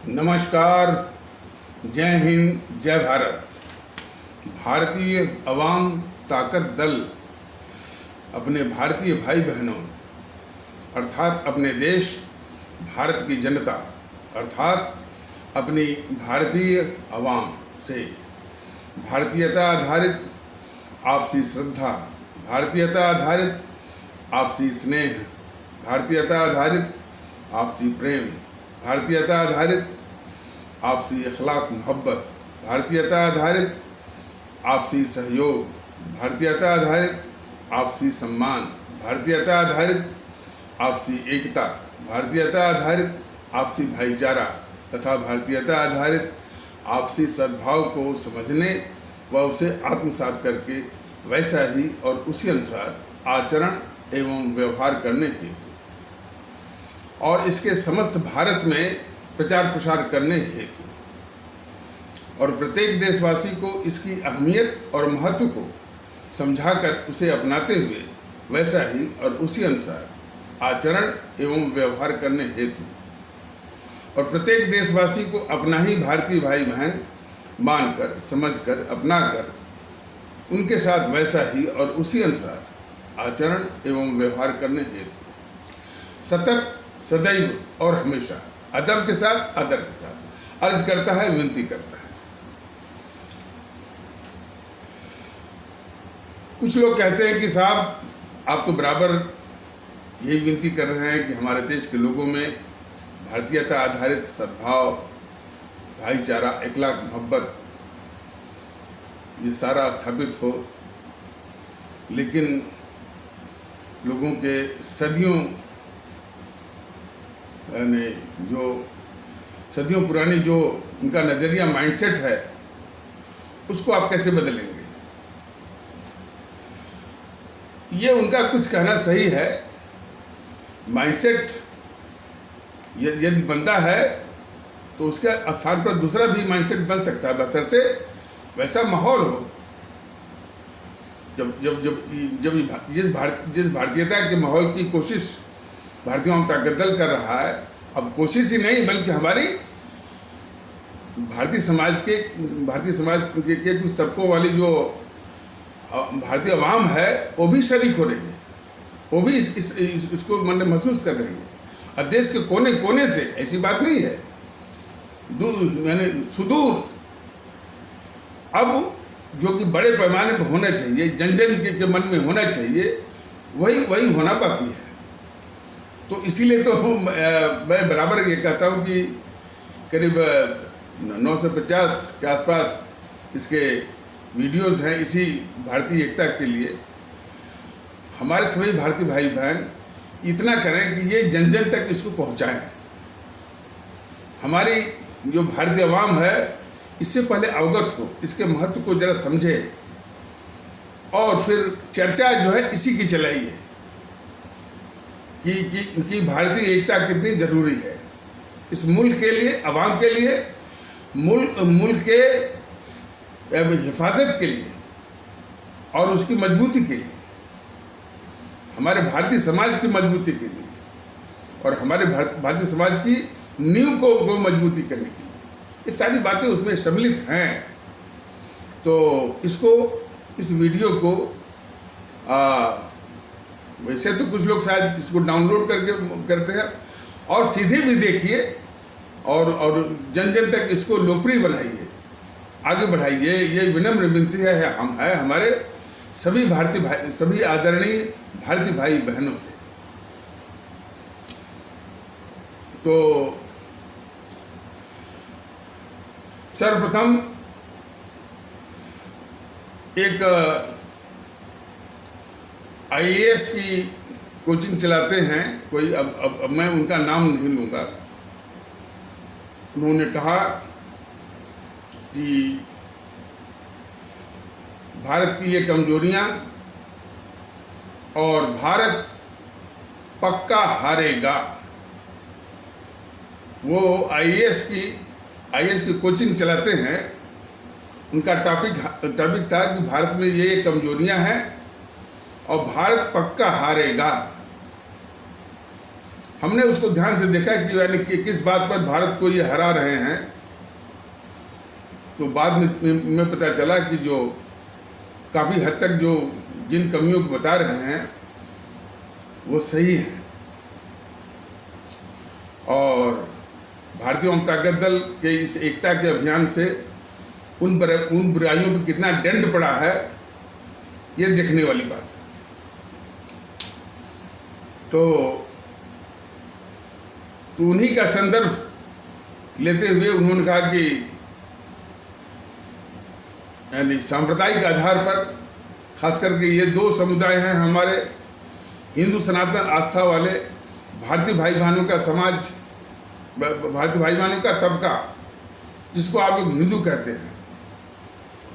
नमस्कार, जय हिंद, जय भारत। भारतीय अवाम ताकत दल अपने भारतीय भाई बहनों अर्थात अपने देश भारत की जनता अर्थात अपनी भारतीय अवाम से भारतीयता आधारित आपसी श्रद्धा, भारतीयता आधारित आपसी स्नेह, भारतीयता आधारित आपसी प्रेम, भारतीयता आधारित आपसी अखलाक मोहब्बत, भारतीयता आधारित आपसी सहयोग, भारतीयता आधारित आपसी सम्मान, भारतीयता आधारित आपसी एकता, भारतीयता आधारित आपसी भाईचारा तथा भारतीयता आधारित आपसी सद्भाव को समझने व उसे आत्मसात करके वैसा ही और उसी अनुसार आचरण एवं व्यवहार करने हेतु और इसके समस्त भारत में प्रचार प्रसार करने हेतु और प्रत्येक देशवासी को इसकी अहमियत और महत्व को समझाकर उसे अपनाते हुए वैसा ही और उसी अनुसार आचरण एवं व्यवहार करने हेतु और प्रत्येक देशवासी को अपना ही भारतीय भाई बहन मानकर, समझकर, अपनाकर उनके साथ वैसा ही और उसी अनुसार आचरण एवं व्यवहार करने हेतु सतत, सदैव और हमेशा अदब के साथ, आदर के साथ अर्ज करता है, विनती करता है। कुछ लोग कहते हैं कि साहब आप तो बराबर यही विनती कर रहे हैं कि हमारे देश के लोगों में भारतीयता आधारित सद्भाव, भाईचारा, अखलाक, मोहब्बत ये सारा स्थापित हो, लेकिन लोगों के सदियों यानी जो सदियों पुरानी जो उनका नज़रिया, माइंडसेट है, उसको आप कैसे बदलेंगे? ये उनका कुछ कहना सही है। माइंडसेट यदि बनता है तो उसके स्थान पर दूसरा भी माइंडसेट बन सकता है, बशर्ते वैसा माहौल हो। जब जब जब जब जिस भारतीयता के माहौल की कोशिश भारतीय अवाम ताकत दल कर रहा है, अब कोशिश ही नहीं बल्कि हमारी भारतीय समाज के कुछ तबकों वाली जो भारतीय अवाम है वो भी शरीक हो रही है, वो भी इसको मन में महसूस कर रही है। और देश के कोने कोने से, ऐसी बात नहीं है, मैंने सुदूर अब जो कि बड़े पैमाने पर होना चाहिए, जन जन के मन में होना चाहिए, वही होना बाकी है। तो इसीलिए तो मैं बराबर ये कहता हूँ कि करीब 950 के आसपास इसके वीडियोस हैं इसी भारतीय एकता के लिए। हमारे सभी भारतीय भाई बहन इतना करें कि ये जन जन तक इसको पहुँचाएं। हमारी जो भारतीय अवाम है इससे पहले अवगत हो, इसके महत्व को जरा समझे और फिर चर्चा जो है इसी की चलाइए कि भारतीय एकता कितनी ज़रूरी है इस मुल्क के लिए, अवाम के लिए, मुल्क के हिफाजत के लिए और उसकी मजबूती के लिए, हमारे भारतीय समाज की मजबूती के लिए और हमारे भारतीय समाज की नींव को मजबूती करने के लिए, ये सारी बातें उसमें सम्मिलित हैं। तो इस वीडियो को वैसे तो कुछ लोग शायद इसको डाउनलोड करते हैं और सीधे भी देखिए और जन जन तक इसको लोकप्रिय बनाइए, आगे बढ़ाइए। ये विनम्र विनती है हमारे सभी आदरणीय भारतीय भाई बहनों से। तो सर्वप्रथम एक IAS की कोचिंग चलाते हैं कोई, अब मैं उनका नाम नहीं लूँगा। उन्होंने कहा कि भारत की ये कमजोरियां और भारत पक्का हारेगा। वो IAS की कोचिंग चलाते हैं। उनका टॉपिक था कि भारत में ये कमजोरियां हैं और भारत पक्का हारेगा। हमने उसको ध्यान से देखा कि यानी कि किस बात पर भारत को ये हरा रहे हैं, तो बाद में पता चला कि जो काफ़ी हद तक जो जिन कमियों को बता रहे हैं वो सही है। और भारतीय जनता दल के इस एकता के अभियान से उन बुराइयों पर कितना दंड पड़ा है, ये देखने वाली बात है। तो उन्हीं का संदर्भ लेते हुए उन्होंने कहा कि यानी सांप्रदायिक आधार पर खास करके ये दो समुदाय हैं हमारे, हिंदू सनातन आस्था वाले भारतीय भाई बहनों का समाज, भारतीय भाई बहनों का तबका जिसको आप लोग हिंदू कहते हैं,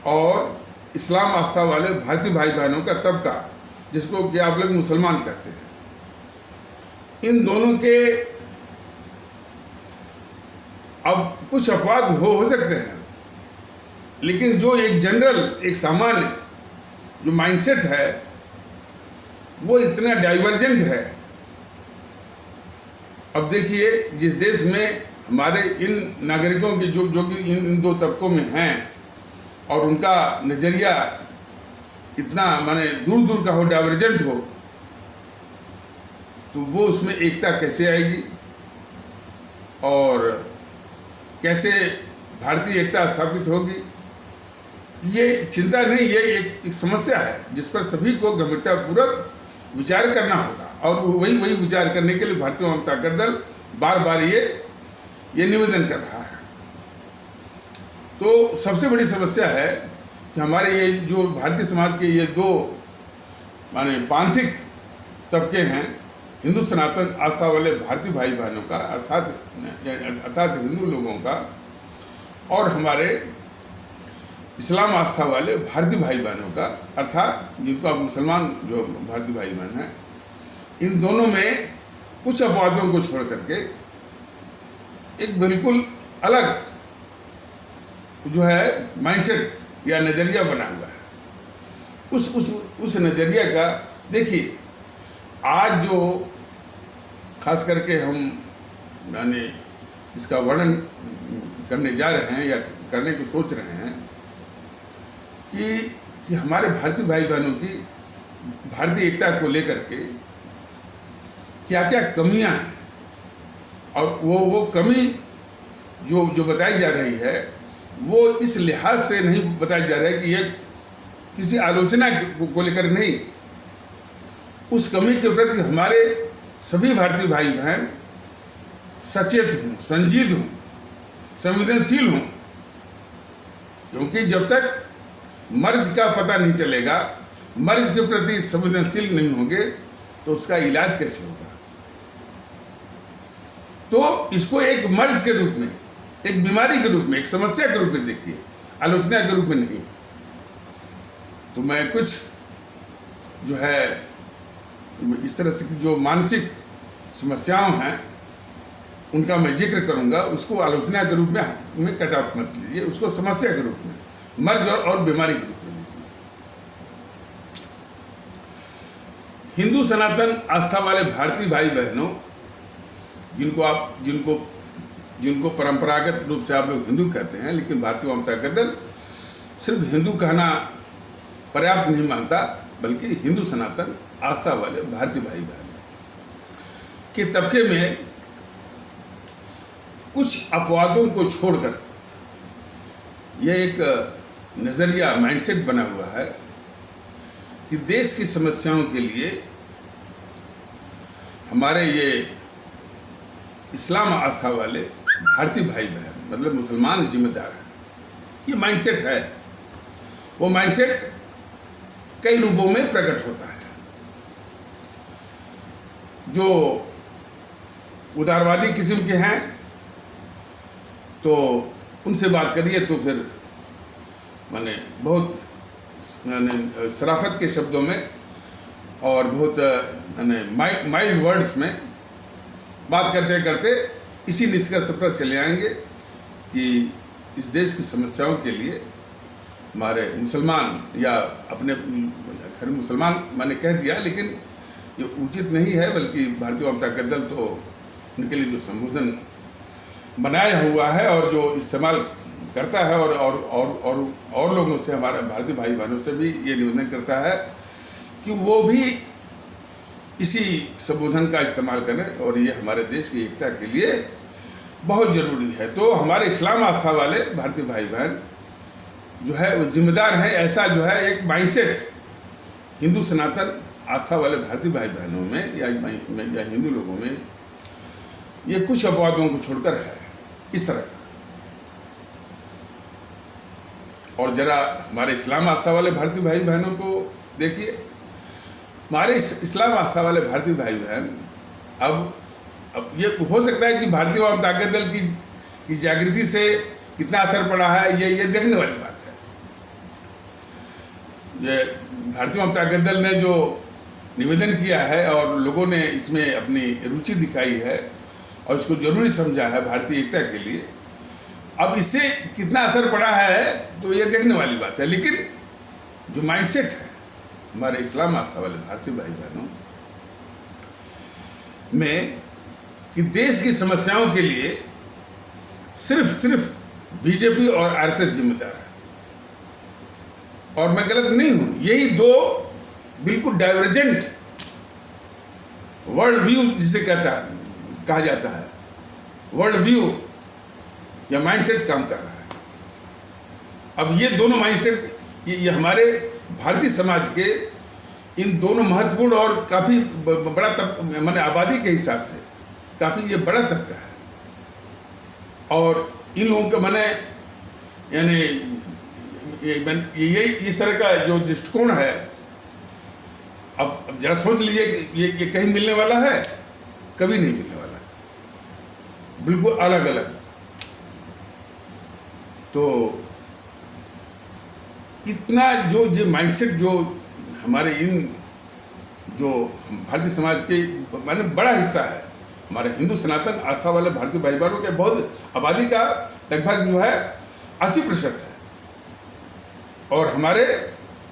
और इस्लाम आस्था वाले भारतीय भाई बहनों का तबका जिसको कि आप लोग मुसलमान कहते हैं। इन दोनों के अब कुछ अपवाद हो सकते हैं, लेकिन जो एक जनरल, एक सामान्य जो माइंडसेट है वो इतना डाइवर्जेंट है। अब देखिए, जिस देश में हमारे इन नागरिकों की जो कि इन दो तबकों में हैं और उनका नज़रिया इतना माने दूर दूर का हो, डाइवर्जेंट हो, तो वो उसमें एकता कैसे आएगी और कैसे भारतीय एकता स्थापित होगी? ये चिंता नहीं, ये एक समस्या है जिस पर सभी को गंभीरतापूर्वक विचार करना होगा, और वही विचार करने के लिए भारतीय जनता दल बार बार ये निवेदन कर रहा है। तो सबसे बड़ी समस्या है कि हमारे ये जो भारतीय समाज के ये दो माने पांथिक तबके हैं, हिंदू सनातन आस्था वाले भारतीय भाई बहनों का अर्थात हिंदू लोगों का, और हमारे इस्लाम आस्था वाले भारतीय भाई बहनों का अर्थात जिनको आप मुसलमान जो भारतीय भाई बहन हैं, इन दोनों में कुछ अपवादों को छोड़ करके एक बिल्कुल अलग जो है माइंडसेट या नज़रिया बना हुआ है। उस नज़रिया का देखिए, आज जो खास करके हम यानी इसका वर्णन करने जा रहे हैं या करने की सोच रहे हैं कि हमारे भारतीय भाई बहनों की भारतीय एकता को लेकर के क्या क्या कमियां हैं, और वो कमी जो बताई जा रही है वो इस लिहाज से नहीं बताया जा रहा है कि ये किसी आलोचना को लेकर नहीं, उस कमी के प्रति हमारे सभी भारतीय भाई बहन सचेत हों, संजीद हों, संवेदनशील हों, क्योंकि जब तक मर्ज का पता नहीं चलेगा, मर्ज के प्रति संवेदनशील नहीं होंगे, तो उसका इलाज कैसे होगा? तो इसको एक मर्ज के रूप में, एक बीमारी के रूप में, एक समस्या के रूप में देखिए, आलोचना के रूप में नहीं। तो मैं कुछ जो है इस तरह से जो मानसिक समस्याएं हैं उनका मैं जिक्र करूंगा, उसको आलोचना के रूप में कदापि मत लीजिए, उसको समस्या के रूप में, मर्ज और बीमारी के रूप में लीजिए। हिंदू सनातन आस्था वाले भारतीय भाई बहनों, जिनको परंपरागत रूप से आप लोग हिंदू कहते हैं, लेकिन भारतीय जनता दल सिर्फ हिंदू कहना पर्याप्त नहीं मानता, बल्कि हिंदू सनातन आस्था वाले भारतीय भाई बहन के तबके में कुछ अपवादों को छोड़कर यह एक नज़रिया, माइंडसेट बना हुआ है कि देश की समस्याओं के लिए हमारे ये इस्लाम आस्था वाले भारतीय भाई बहन, मतलब मुसलमान, जिम्मेदार हैं। ये माइंडसेट है। वो माइंडसेट कई रूपों में प्रकट होता है। जो उदारवादी किस्म के हैं तो उनसे बात करिए तो फिर माने बहुत शराफत के शब्दों में और बहुत माइल्ड वर्ड्स में बात करते करते इसी निष्कर्ष पर चले आएंगे कि इस देश की समस्याओं के लिए हमारे मुसलमान, या अपने घर मुसलमान मैंने कह दिया, लेकिन ये उचित नहीं है, बल्कि भारतीय जनता दल तो उनके लिए जो संबोधन बनाया हुआ है और जो इस्तेमाल करता है, और लोगों से, हमारे भारतीय भाई बहनों से भी ये निवेदन करता है कि वो भी इसी संबोधन का इस्तेमाल करें, और ये हमारे देश की एकता के लिए बहुत ज़रूरी है। तो हमारे इस्लाम आस्था वाले भारतीय भाई बहन जो है वो जिम्मेदार हैं। ऐसा जो है एक माइंडसेट हिंदू सनातन आस्था वाले भारतीय भाई बहनों में या हिंदू लोगों में ये कुछ अपवादों को छोड़कर है इस तरह का। और जरा हमारे इस्लाम आस्था वाले भारतीय भाई बहनों को देखिए। हमारे इस्लाम आस्था वाले भारतीय भाई बहन अब ये हो सकता है कि भारतीय आवाम ताकत दल की जागृति से कितना असर पड़ा है, ये देखने वाली बात है। ये भारतीय आवाम ताकत दल ने जो निवेदन किया है और लोगों ने इसमें अपनी रुचि दिखाई है और इसको जरूरी समझा है भारतीय एकता के लिए, अब इससे कितना असर पड़ा है तो ये देखने वाली बात है। लेकिन जो माइंडसेट है हमारे इस्लाम आस्था वाले भारतीय भाई बहनों में कि देश की समस्याओं के लिए सिर्फ बीजेपी और आरएसएस जिम्मेदार है, और मैं गलत नहीं हूं। यही दो बिल्कुल डाइवर्जेंट वर्ल्ड व्यू जिसे कहा जाता है, वर्ल्ड व्यू या माइंडसेट काम कर रहा है। अब ये दोनों माइंडसेट ये हमारे भारतीय समाज के इन दोनों महत्वपूर्ण और काफ़ी बड़ा माने आबादी के हिसाब से काफ़ी ये बड़ा तबका है, और इन लोगों का माने यानी ये इस तरह का जो दृष्टिकोण है, अब जरा सोच लीजिए ये कहीं मिलने वाला है? कभी नहीं मिलने वाला, बिल्कुल अलग अलग। तो इतना जो माइंडसेट जो हमारे इन जो भारतीय समाज के माने बड़ा हिस्सा है, हमारे हिंदू सनातन आस्था वाले भारतीय भाई बहनों के बहुत आबादी का लगभग जो है 80% है, और हमारे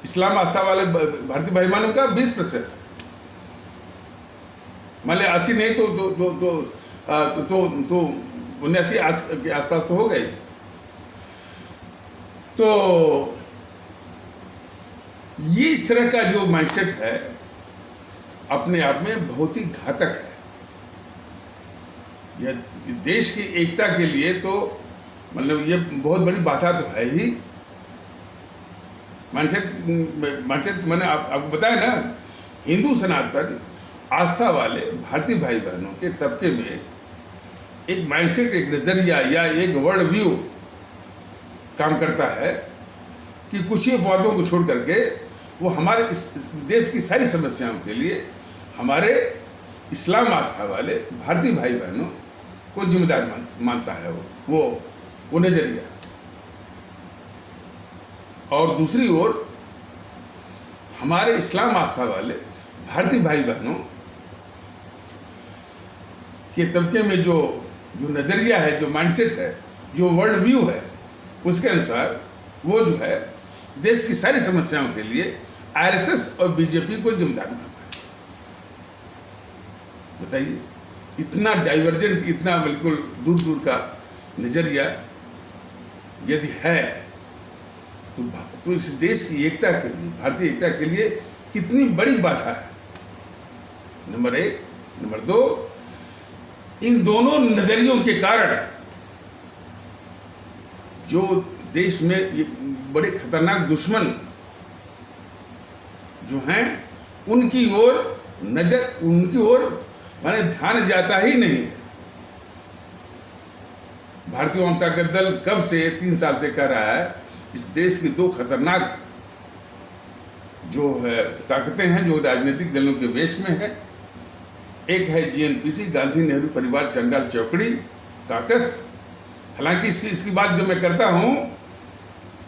इस्लाम आस्था वाले भारतीय भाई बहनों का 20% है। मान लिया 80 नहीं तो 79 के आसपास तो हो गई। तो ये इस तरह का जो माइंडसेट है अपने आप में बहुत ही घातक है। यह देश की एकता के लिए तो मतलब ये बहुत बड़ी बाधा तो है ही। माइंडसेट मैंने आपको बताया ना, हिंदू सनातन आस्था वाले भारतीय भाई बहनों के तबके में एक माइंडसेट, एक नज़रिया या एक वर्ल्ड व्यू काम करता है कि कुछ ही अपवादों को छोड़ करके वो हमारे इस देश की सारी समस्याओं के लिए हमारे इस्लाम आस्था वाले भारतीय भाई बहनों को जिम्मेदार मानता है वो नज़रिया। और दूसरी ओर हमारे इस्लाम आस्था वाले भारतीय भाई बहनों के तबके में जो नज़रिया है, जो माइंडसेट है, जो वर्ल्ड व्यू है, उसके अनुसार वो जो है देश की सारी समस्याओं के लिए आरएसएस और बीजेपी को जिम्मेदार मानता है। बताइए, इतना डाइवर्जेंट, इतना बिल्कुल दूर दूर का नज़रिया यदि है तो इस देश की एकता के लिए, भारतीय एकता के लिए कितनी बड़ी बाधा है। नंबर 1। नंबर 2, इन दोनों नज़रियों के कारण जो देश में ये बड़े खतरनाक दुश्मन जो हैं उनकी ओर माने ध्यान जाता ही नहीं है। भारतीय जनता दल कब से 3 साल से कह रहा है इस देश की 2 खतरनाक जो है ताकतें हैं जो राजनीतिक दलों के वेश में है। एक है जीएनपीसी, गांधी नेहरू परिवार चंडाल चौकड़ी काकस। हालांकि इसकी बात जो मैं करता हूं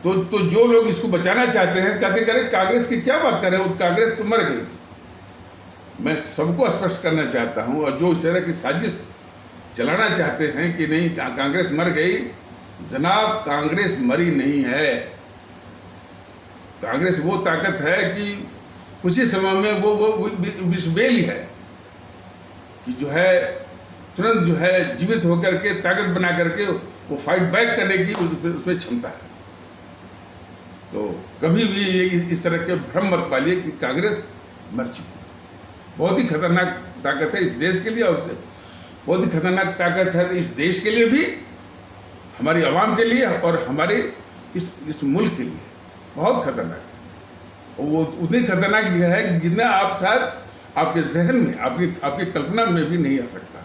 तो जो लोग इसको बचाना चाहते हैं कहते करें कांग्रेस की क्या बात कर रहे हैं, कांग्रेस तो मर गई। मैं सबको स्पष्ट करना चाहता हूं, और जो इस तरह की साजिश चलाना चाहते हैं कि नहीं कांग्रेस मर गई, जनाब कांग्रेस मरी नहीं है। कांग्रेस वो ताकत है कि कुछ ही समय में वो विश्वबेल ही है कि जो है तुरंत जो है जीवित होकर के ताकत बना करके वो फाइट बैक करने की उसमें क्षमता है। तो कभी भी इस तरह के भ्रम मत पालिए कि कांग्रेस मर चुकी। बहुत ही खतरनाक ताकत है इस देश के लिए, और बहुत ही खतरनाक ताकत है इस देश के लिए भी, हमारी आवाम के लिए और हमारे इस मुल्क के लिए बहुत खतरनाक है। वो उतनी खतरनाक जगह है जितना आप शायद आपके जहन में, आपकी कल्पना में भी नहीं आ सकता।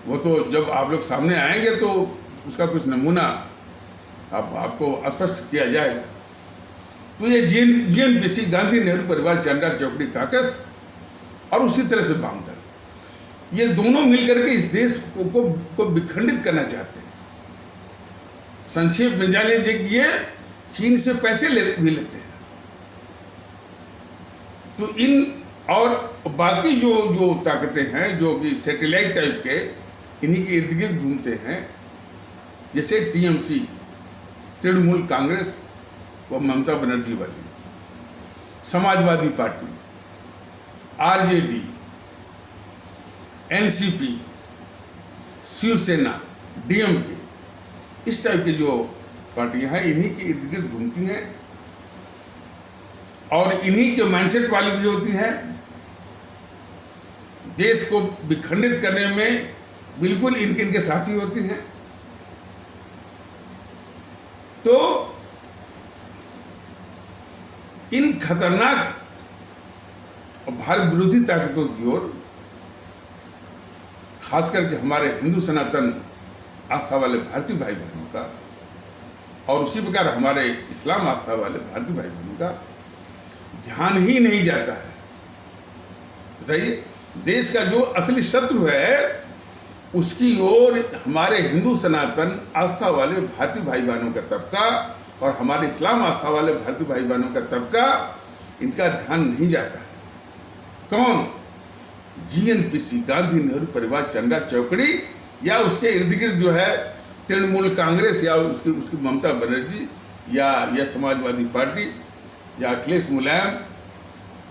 वो तो जब आप लोग सामने आएंगे तो उसका कुछ नमूना आपको स्पष्ट किया जाएगा। तो ये जीएनपीसी, गांधी नेहरू परिवार चंडा चौकड़ी काकस, और उसी तरह से वामदल, ये दोनों मिलकर के इस देश को विखंडित करना चाहते हैं। संक्षेप में जान लीजिए कि ये चीन से पैसे भी लेते हैं। तो इन और बाकी जो ताकतें हैं जो कि सैटेलाइट टाइप के, इन्हीं के इर्द गिर्द घूमते हैं, जैसे टीएमसी, तृणमूल कांग्रेस व ममता बनर्जी वाली, समाजवादी पार्टी, आरजेडी, एनसीपी, शिवसेना, डीएमके, इस टाइप की जो पार्टियां हैं इन्हीं के इर्द गिर्द घूमती हैं और इन्हीं के माइंडसेट वाली भी होती हैं। देश को विखंडित करने में बिल्कुल इनके साथी होती हैं। तो इन खतरनाक भारत विरोधी ताकतों की ओर खास करके हमारे हिंदू सनातन आस्था वाले भारतीय भाई बहनों का, और उसी प्रकार हमारे इस्लाम आस्था वाले भारतीय भाई बहनों का ध्यान ही नहीं जाता है। बताइए, देश का जो असली शत्रु है उसकी ओर हमारे हिंदू सनातन आस्था वाले भारतीय भाई बहनों का तबका और हमारे इस्लाम आस्था वाले भारतीय भाई बहनों का तबका, इनका ध्यान नहीं जाता है। कौन? जीएनपीसी, गांधी नेहरू परिवार चंडा चौकड़ी, या उसके इर्द गिर्द जो है तृणमूल कांग्रेस, या उसकी ममता बनर्जी, या समाजवादी पार्टी, या अखिलेश मुलायम,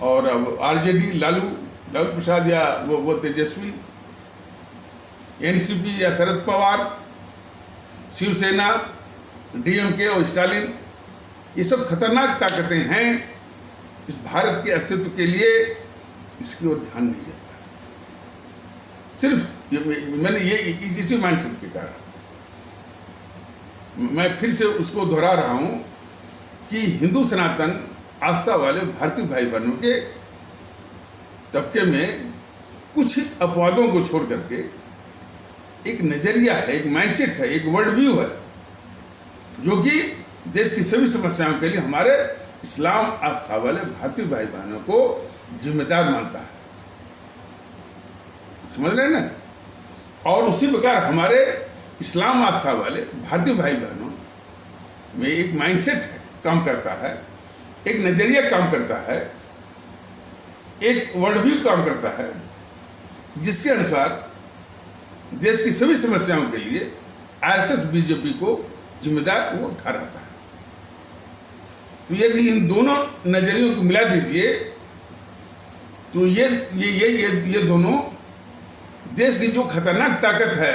और आरजेडी लालू प्रसाद, या वो तेजस्वी, एनसीपी या शरद पवार, शिवसेना, डीएमके और स्टालिन, ये सब खतरनाक ताकतें हैं इस भारत के अस्तित्व के लिए। इसकी ओर ध्यान नहीं जाता। सिर्फ मैंने ये इसी माइंडसेट के कारण मैं फिर से उसको दोहरा रहा हूं कि हिंदू सनातन आस्था वाले भारतीय भाई बहनों के तबके में कुछ अपवादों को छोड़ करके एक नजरिया है, एक माइंडसेट है, एक वर्ल्ड व्यू है, जो कि देश की सभी समस्याओं के लिए हमारे इस्लाम आस्था वाले भारतीय भाई बहनों को जिम्मेदार मानता है। समझ रहे हैं ना? और उसी प्रकार हमारे इस्लाम आस्था वाले भारतीय भाई बहनों में एक माइंडसेट है, काम करता है, एक नजरिया काम करता है, एक वर्ल्ड व्यू काम करता है, जिसके अनुसार देश की सभी समस्याओं के लिए आरएसएस बीजेपी को जिम्मेदार वो ठहराता है। तो यदि इन दोनों नजरियों को मिला दीजिए तो ये दोनों देश की जो खतरनाक ताकत है,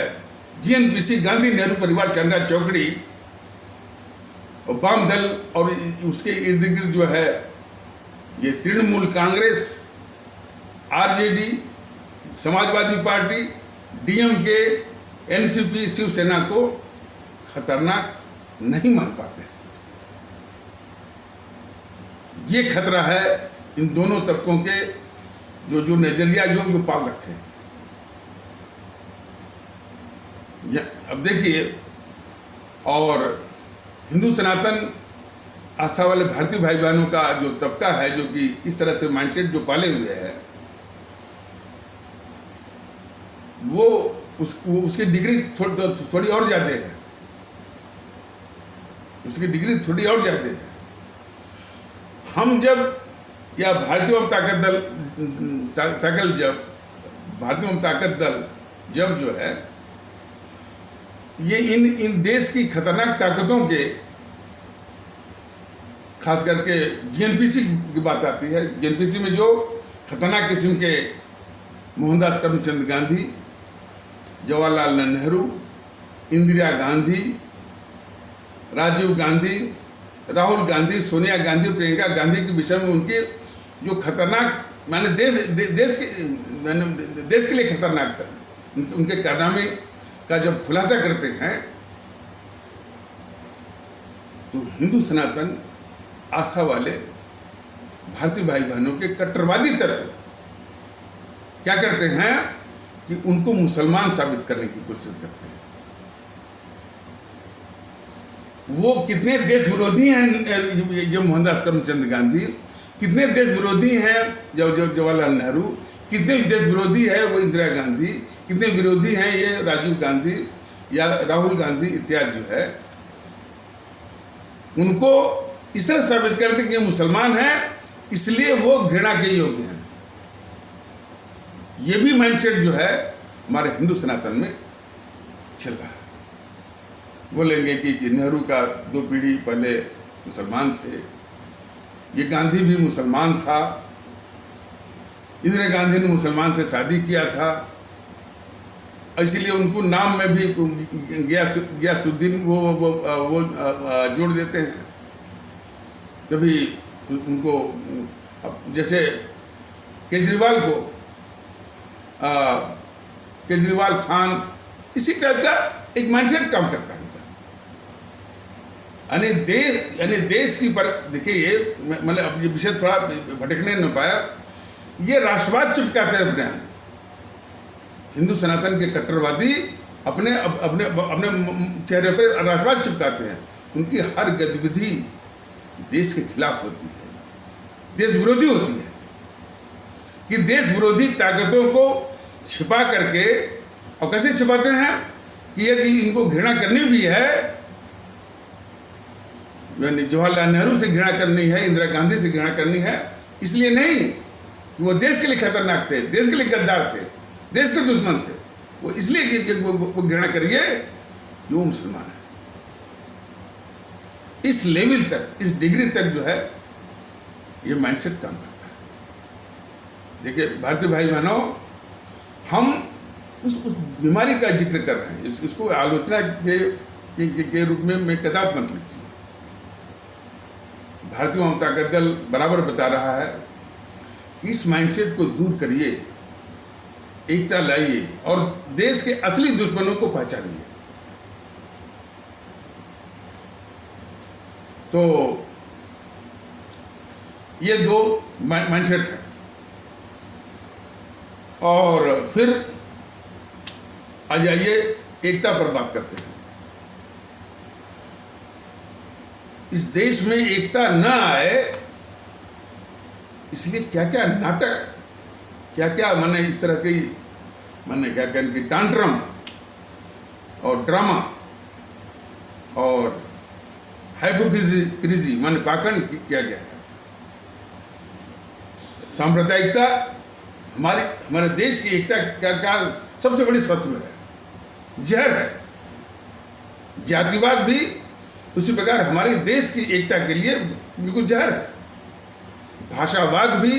जीएनपीसी, गांधी नेहरू परिवार चंडा चौकड़ी और वाम दल, और उसके इर्द गिर्द जो है ये तृणमूल कांग्रेस, आरजेडी, समाजवादी पार्टी, डीएमके, एनसीपी, शिवसेना को खतरनाक नहीं मान पाते। ये खतरा है इन दोनों तबकों के जो नजरिया जो पाल रखे। अब देखिए, और हिंदू सनातन आस्था वाले भारतीय भाई बहनों का जो तबका है, जो कि इस तरह से माइंडसेट जो पाले हुए है, वो उसकी डिग्री थोड़ी और ज़्यादा है, उसकी डिग्री थोड़ी और ज़्यादा है। हम जब, या भारतीय ताकत दल जब जो है ये इन देश की खतरनाक ताकतों के, खास करके जीएनपीसी की बात आती है, जीएनपीसी में जो खतरनाक किस्म के मोहनदास करमचंद गांधी, जवाहरलाल नेहरू, इंदिरा गांधी, राजीव गांधी, राहुल गांधी, सोनिया गांधी, प्रियंका गांधी के विषय में उनके जो खतरनाक माने देश के लिए खतरनाक था, उनके कारनामे का जब खुलासा करते हैं तो हिंदू सनातन आस्था वाले भारतीय भाई बहनों के कट्टरवादी तत्व क्या करते हैं कि उनको मुसलमान साबित करने की कोशिश करते हैं। वो कितने देश विरोधी हैं जो मोहनदास करमचंद गांधी, कितने देश विरोधी हैं जवाहरलाल नेहरू, कितने देश विरोधी है वो इंदिरा गांधी, कितने विरोधी हैं ये राजीव गांधी या राहुल गांधी इत्यादि जो है, उनको इस तरह साबित करते कि ये मुसलमान हैं इसलिए वो घृणा के योग्य हैं। ये भी माइंडसेट जो है हमारे हिंदू सनातन में चल रहा है। बोलेंगे कि नेहरू का 2 पीढ़ी पहले मुसलमान थे, ये गांधी भी मुसलमान था, इंदिरा गांधी ने मुसलमान से शादी किया था, इसलिए उनको नाम में भी गियासुद्दीन वो जोड़ देते हैं। कभी उनको जैसे केजरीवाल को केजरीवाल खान, इसी टाइप का एक माइंडसेट काम करता है यानी देश की पर देखिए ये मतलब अब ये विषय थोड़ा भटकने न पाया, ये राष्ट्रवाद चिपकाते हैं अपने हिंदू सनातन के कट्टरवादी अपने अपने अपने चेहरे पर राष्ट्रवाद चिपकाते हैं। उनकी हर गतिविधि देश के खिलाफ होती है, देश विरोधी होती है, कि देश विरोधी ताकतों को छिपा करके, और कैसे छिपाते हैं कि यदि इनको घृणा करनी भी है, यानी जवाहरलाल नेहरू से घृणा करनी है, इंदिरा गांधी से घृणा करनी है, इसलिए नहीं कि वो देश के लिए खतरनाक थे, देश के लिए गद्दार थे, देश के दुश्मन थे, वो इसलिए कि वो घृणा करिए कि वो मुसलमान है। इस लेवल तक, इस डिग्री तक जो है ये माइंडसेट काम करता है। देखिए भारतीय भाई बहनों, हम उस बीमारी का जिक्र कर रहे हैं, इसको आलोचना के रूप में मैं कदाप मत लीजिए। भारतीय जनता दल बराबर बता रहा है कि इस माइंडसेट को दूर करिए, एकता लाइए और देश के असली दुश्मनों को पहचानिए। तो ये 2 माइंडसेट है। और फिर आ जाइए एकता पर बात करते हैं। इस देश में एकता न आए इसलिए क्या क्या नाटक, क्या क्या माने इस तरह की माने क्या कहने की टांट्रम और ड्रामा और हाइपोक्रेसी माने पाखंड किया गया है। सांप्रदायिकता हमारे देश की एकता का सबसे बड़ी शत्रु है, जहर है। जातिवाद भी उसी प्रकार हमारे देश की एकता के लिए बिल्कुल जहर है। भाषावाद भी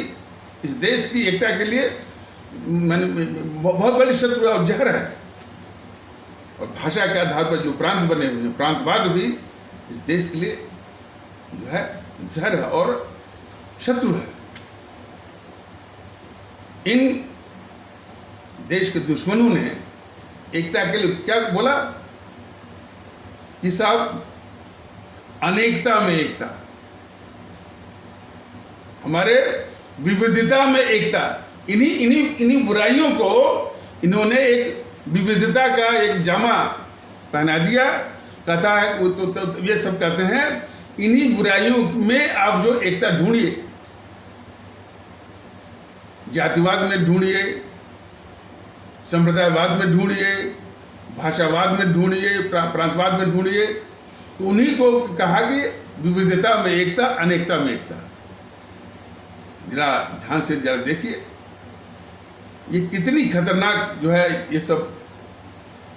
इस देश की एकता के लिए बहुत बड़ी शत्रु और जहर है। और भाषा के आधार पर जो प्रांत बने हुए हैं, प्रांतवाद भी इस देश के लिए जो है जहर है और शत्रु है। इन देश के दुश्मनों ने एकता के लिए क्या बोला कि साहब अनेकता में एकता, हमारे विविधता में एकता। इन्हीं बुराइयों को इन्होंने एक विविधता का एक जामा पहना दिया। कहता है तो ये सब कहते हैं इन्हीं बुराइयों में आप जो एकता ढूंढिए, जातिवाद में ढूंढिए, संप्रदायवाद में ढूंढिए, भाषावाद में ढूंढिए, प्रांतवाद में ढूंढिए। तो उन्हीं को कहा कि विविधता में एकता, अनेकता में एकता। जरा ध्यान से जरा देखिए ये कितनी खतरनाक जो है ये सब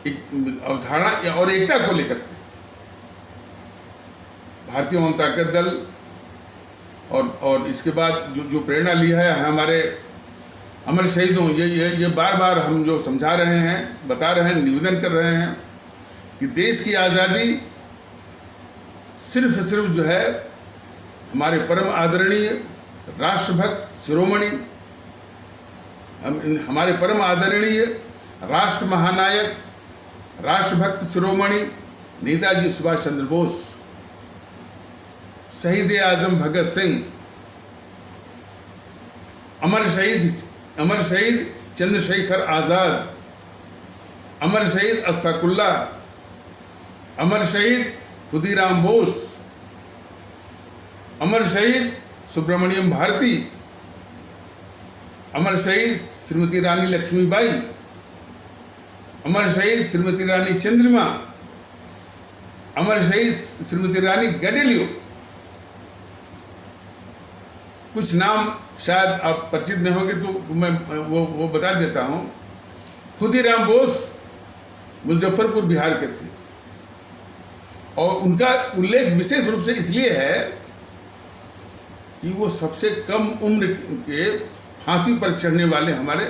एक अवधारणा और एकता को लेकर के। भारतीय जनता दल और इसके बाद जो प्रेरणा लिया है हमारे अमर शहीदों, ये बार बार हम जो समझा रहे हैं, बता रहे हैं, निवेदन कर रहे हैं कि देश की आज़ादी सिर्फ जो है हमारे परम आदरणीय राष्ट्रभक्त शिरोमणि, हमारे परम आदरणीय राष्ट्र महानायक राष्ट्रभक्त शिरोमणि नेताजी सुभाष चंद्र बोस, शहीद आजम भगत सिंह, अमर शहीद चंद्रशेखर आज़ाद, अमर शहीद अशफाकुल्ला, अमर शहीद खुदीराम बोस, अमर शहीद सुब्रमण्यम भारती, अमर शहीद श्रीमती रानी लक्ष्मीबाई, अमर शहीद श्रीमती रानी चंद्रिमा, अमर शहीद श्रीमती रानी गडेलियो। कुछ नाम शायद आप परिचित नहीं होंगे तो मैं वो बता देता हूँ। खुदीराम बोस मुजफ्फरपुर बिहार के थे और उनका उल्लेख विशेष रूप से इसलिए है कि वो सबसे कम उम्र के फांसी पर चढ़ने वाले हमारे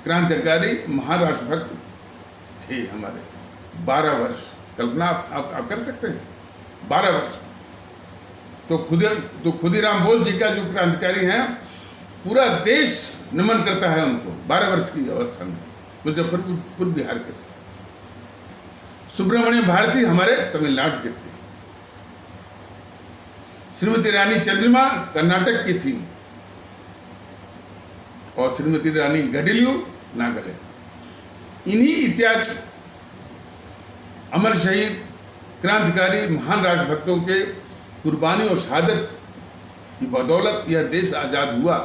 क्रांतिकारी महान राष्ट्रभक्त थे। हमारे 12 वर्ष, कल्पना आप कर सकते हैं, 12 वर्ष। तो खुदीराम बोस जी का जो क्रांतिकारी हैं, पूरा देश नमन करता है उनको। 12 वर्ष की अवस्था में मुजफ्फरपुर बिहार के थे। सुब्रमण्यम भारती हमारे तमिलनाडु के थे। श्रीमती रानी चंद्रिमा कर्नाटक की थी और श्रीमती रानी गडेलियो नागालैंड। इन्हीं इत्यादि अमर शहीद क्रांतिकारी महान राष्ट्रभक्तों के कुर्बानी और शहादत की बदौलत यह देश आज़ाद हुआ।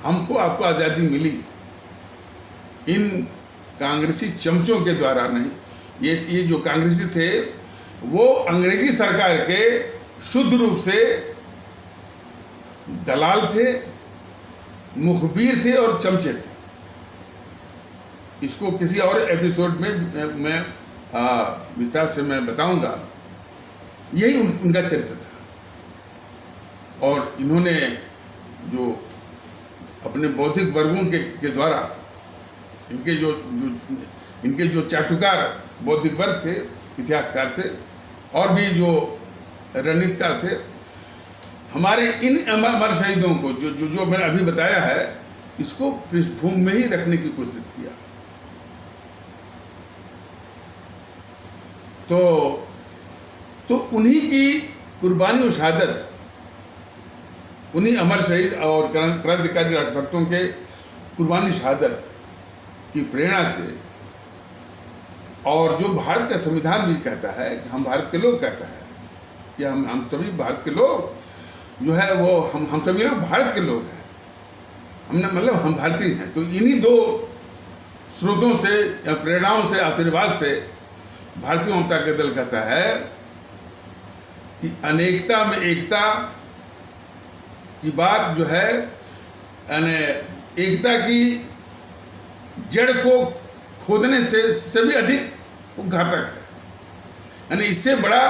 हमको आपको आज़ादी मिली इन कांग्रेसी चमचों के द्वारा नहीं। ये जो कांग्रेसी थे वो अंग्रेजी सरकार के शुद्ध रूप से दलाल थे, मुखबिर थे और चमचे थे। इसको किसी और एपिसोड में मैं विस्तार से मैं बताऊंगा। यही उनका चरित्र था और इन्होंने जो अपने बौद्धिक वर्गों के द्वारा इनके जो चाटुकार बौद्धिक वर्ग थे, इतिहासकार थे और भी जो रणनीतिकार थे, हमारे इन अमर शहीदों को जो मैंने अभी बताया है, इसको पृष्ठभूमि में ही रखने की कोशिश किया। तो उन्हीं की कुर्बानी और शहादत, उन्हीं अमर शहीद और क्रांतिकारी राष्ट्रभक्तों के कुर्बानी शहादत की प्रेरणा से, और जो भारत का संविधान भी कहता है कि हम भारत के लोग, कहता है कि हम सभी भारत के लोग जो है वो हम सभी लोग भारत के लोग हैं, मतलब हम भारतीय हैं। तो इन्हीं दो स्रोतों से या प्रेरणाओं से, आशीर्वाद से भारतीय जनता दल कहता है कि अनेकता में एकता की बात जो है, एकता की जड़ को खोदने से भी अधिक घातक है। यानी इससे बड़ा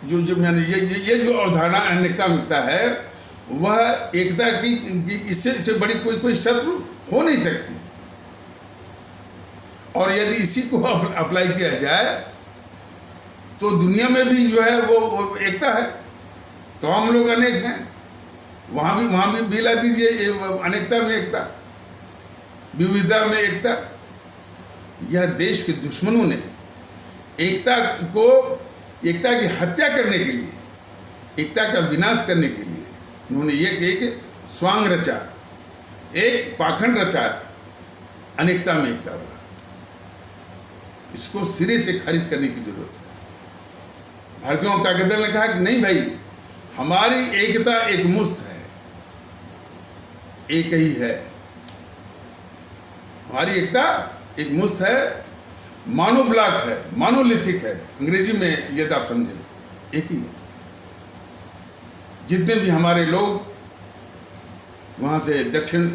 जो ये जो अवधारणा अनेकता में एकता है, वह एकता की इससे बड़ी कोई शत्रु हो नहीं सकती। और यदि इसी को अप्लाई किया जाए तो दुनिया में भी जो है वो एकता है। तो हम लोग अनेक हैं, वहाँ भी मिला दीजिए अनेकता में एकता, विविधता में एकता। यह देश के दुश्मनों ने एकता की हत्या करने के लिए, एकता का विनाश करने के लिए उन्होंने एक स्वांग रचा, एक पाखंड रचा, अनेकता में एकता वाला। इसको सिरे से खारिज करने की जरूरत है। भारतीय जनता दल ने कहा कि नहीं भाई, हमारी एकता एक मुस्त है, एक ही है। हमारी एकता एक मुस्त है, मानोब्लॉक है, मानोलिथिक है, अंग्रेजी में यदि आप समझें, एक ही है। जितने भी हमारे लोग वहाँ से दक्षिण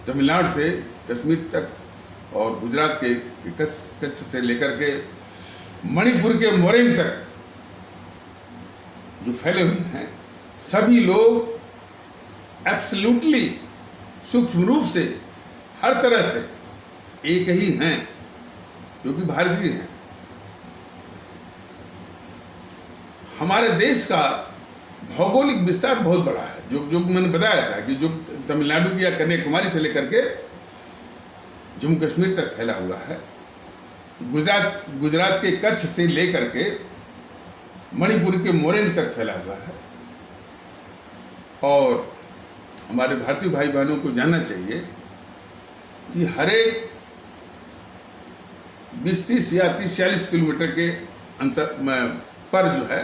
तमिलनाडु से कश्मीर तक और गुजरात के कच्छ से लेकर के मणिपुर के मोरेन तक जो फैले हुए हैं, सभी लोग एब्सोल्युटली सूक्ष्म रूप से हर तरह से एक ही हैं, जो कि भारतीय हैं। हमारे देश का भौगोलिक विस्तार बहुत बड़ा है, जो मैंने बताया था कि जो तमिलनाडु की या कन्याकुमारी से लेकर के जम्मू कश्मीर तक फैला हुआ है, गुजरात के कच्छ से लेकर के मणिपुर के मोरेंग तक फैला हुआ है। और हमारे भारतीय भाई बहनों को जानना चाहिए कि हर एक 20-30 या 30-40 किलोमीटर के अंतर पर जो है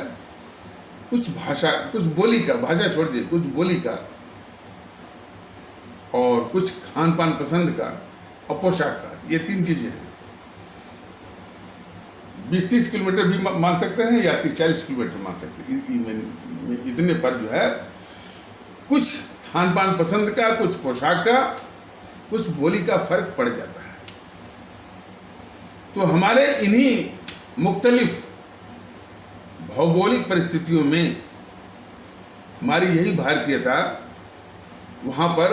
कुछ भाषा, कुछ बोली का, भाषा छोड़ दिए, कुछ बोली का और कुछ खान पान पसंद का और पोशाक का, ये 3 चीजें हैं। 20-30 किलोमीटर भी मान सकते हैं या 30-40 किलोमीटर मान सकते हैं। इतने पर जो है कुछ खान पान पसंद का, कुछ पोशाक का, कुछ बोली का फर्क पड़ जाता है। तो हमारे इन्हीं मुख्तलिफ भौगोलिक परिस्थितियों में हमारी यही भारतीयता वहाँ पर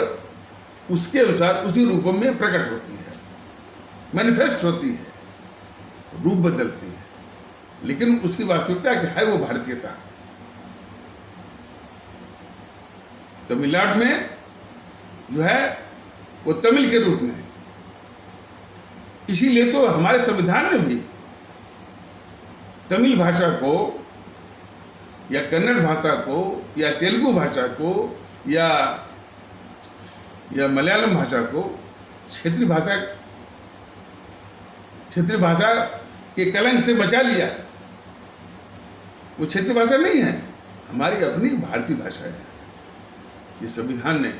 उसके अनुसार उसी रूपों में प्रकट होती है, मैनिफेस्ट होती है, रूप बदलती है, लेकिन उसकी वास्तविकता क्या है? वो भारतीयता। तमिलनाडु में जो है वो तमिल के रूप में, इसीलिए तो हमारे संविधान में भी तमिल भाषा को या कन्नड़ भाषा को या तेलुगु भाषा को या मलयालम भाषा को क्षेत्रीय भाषा के कलंक से बचा लिया। वो क्षेत्रीय भाषा नहीं है, हमारी अपनी भारतीय भाषा है। ये संविधान ने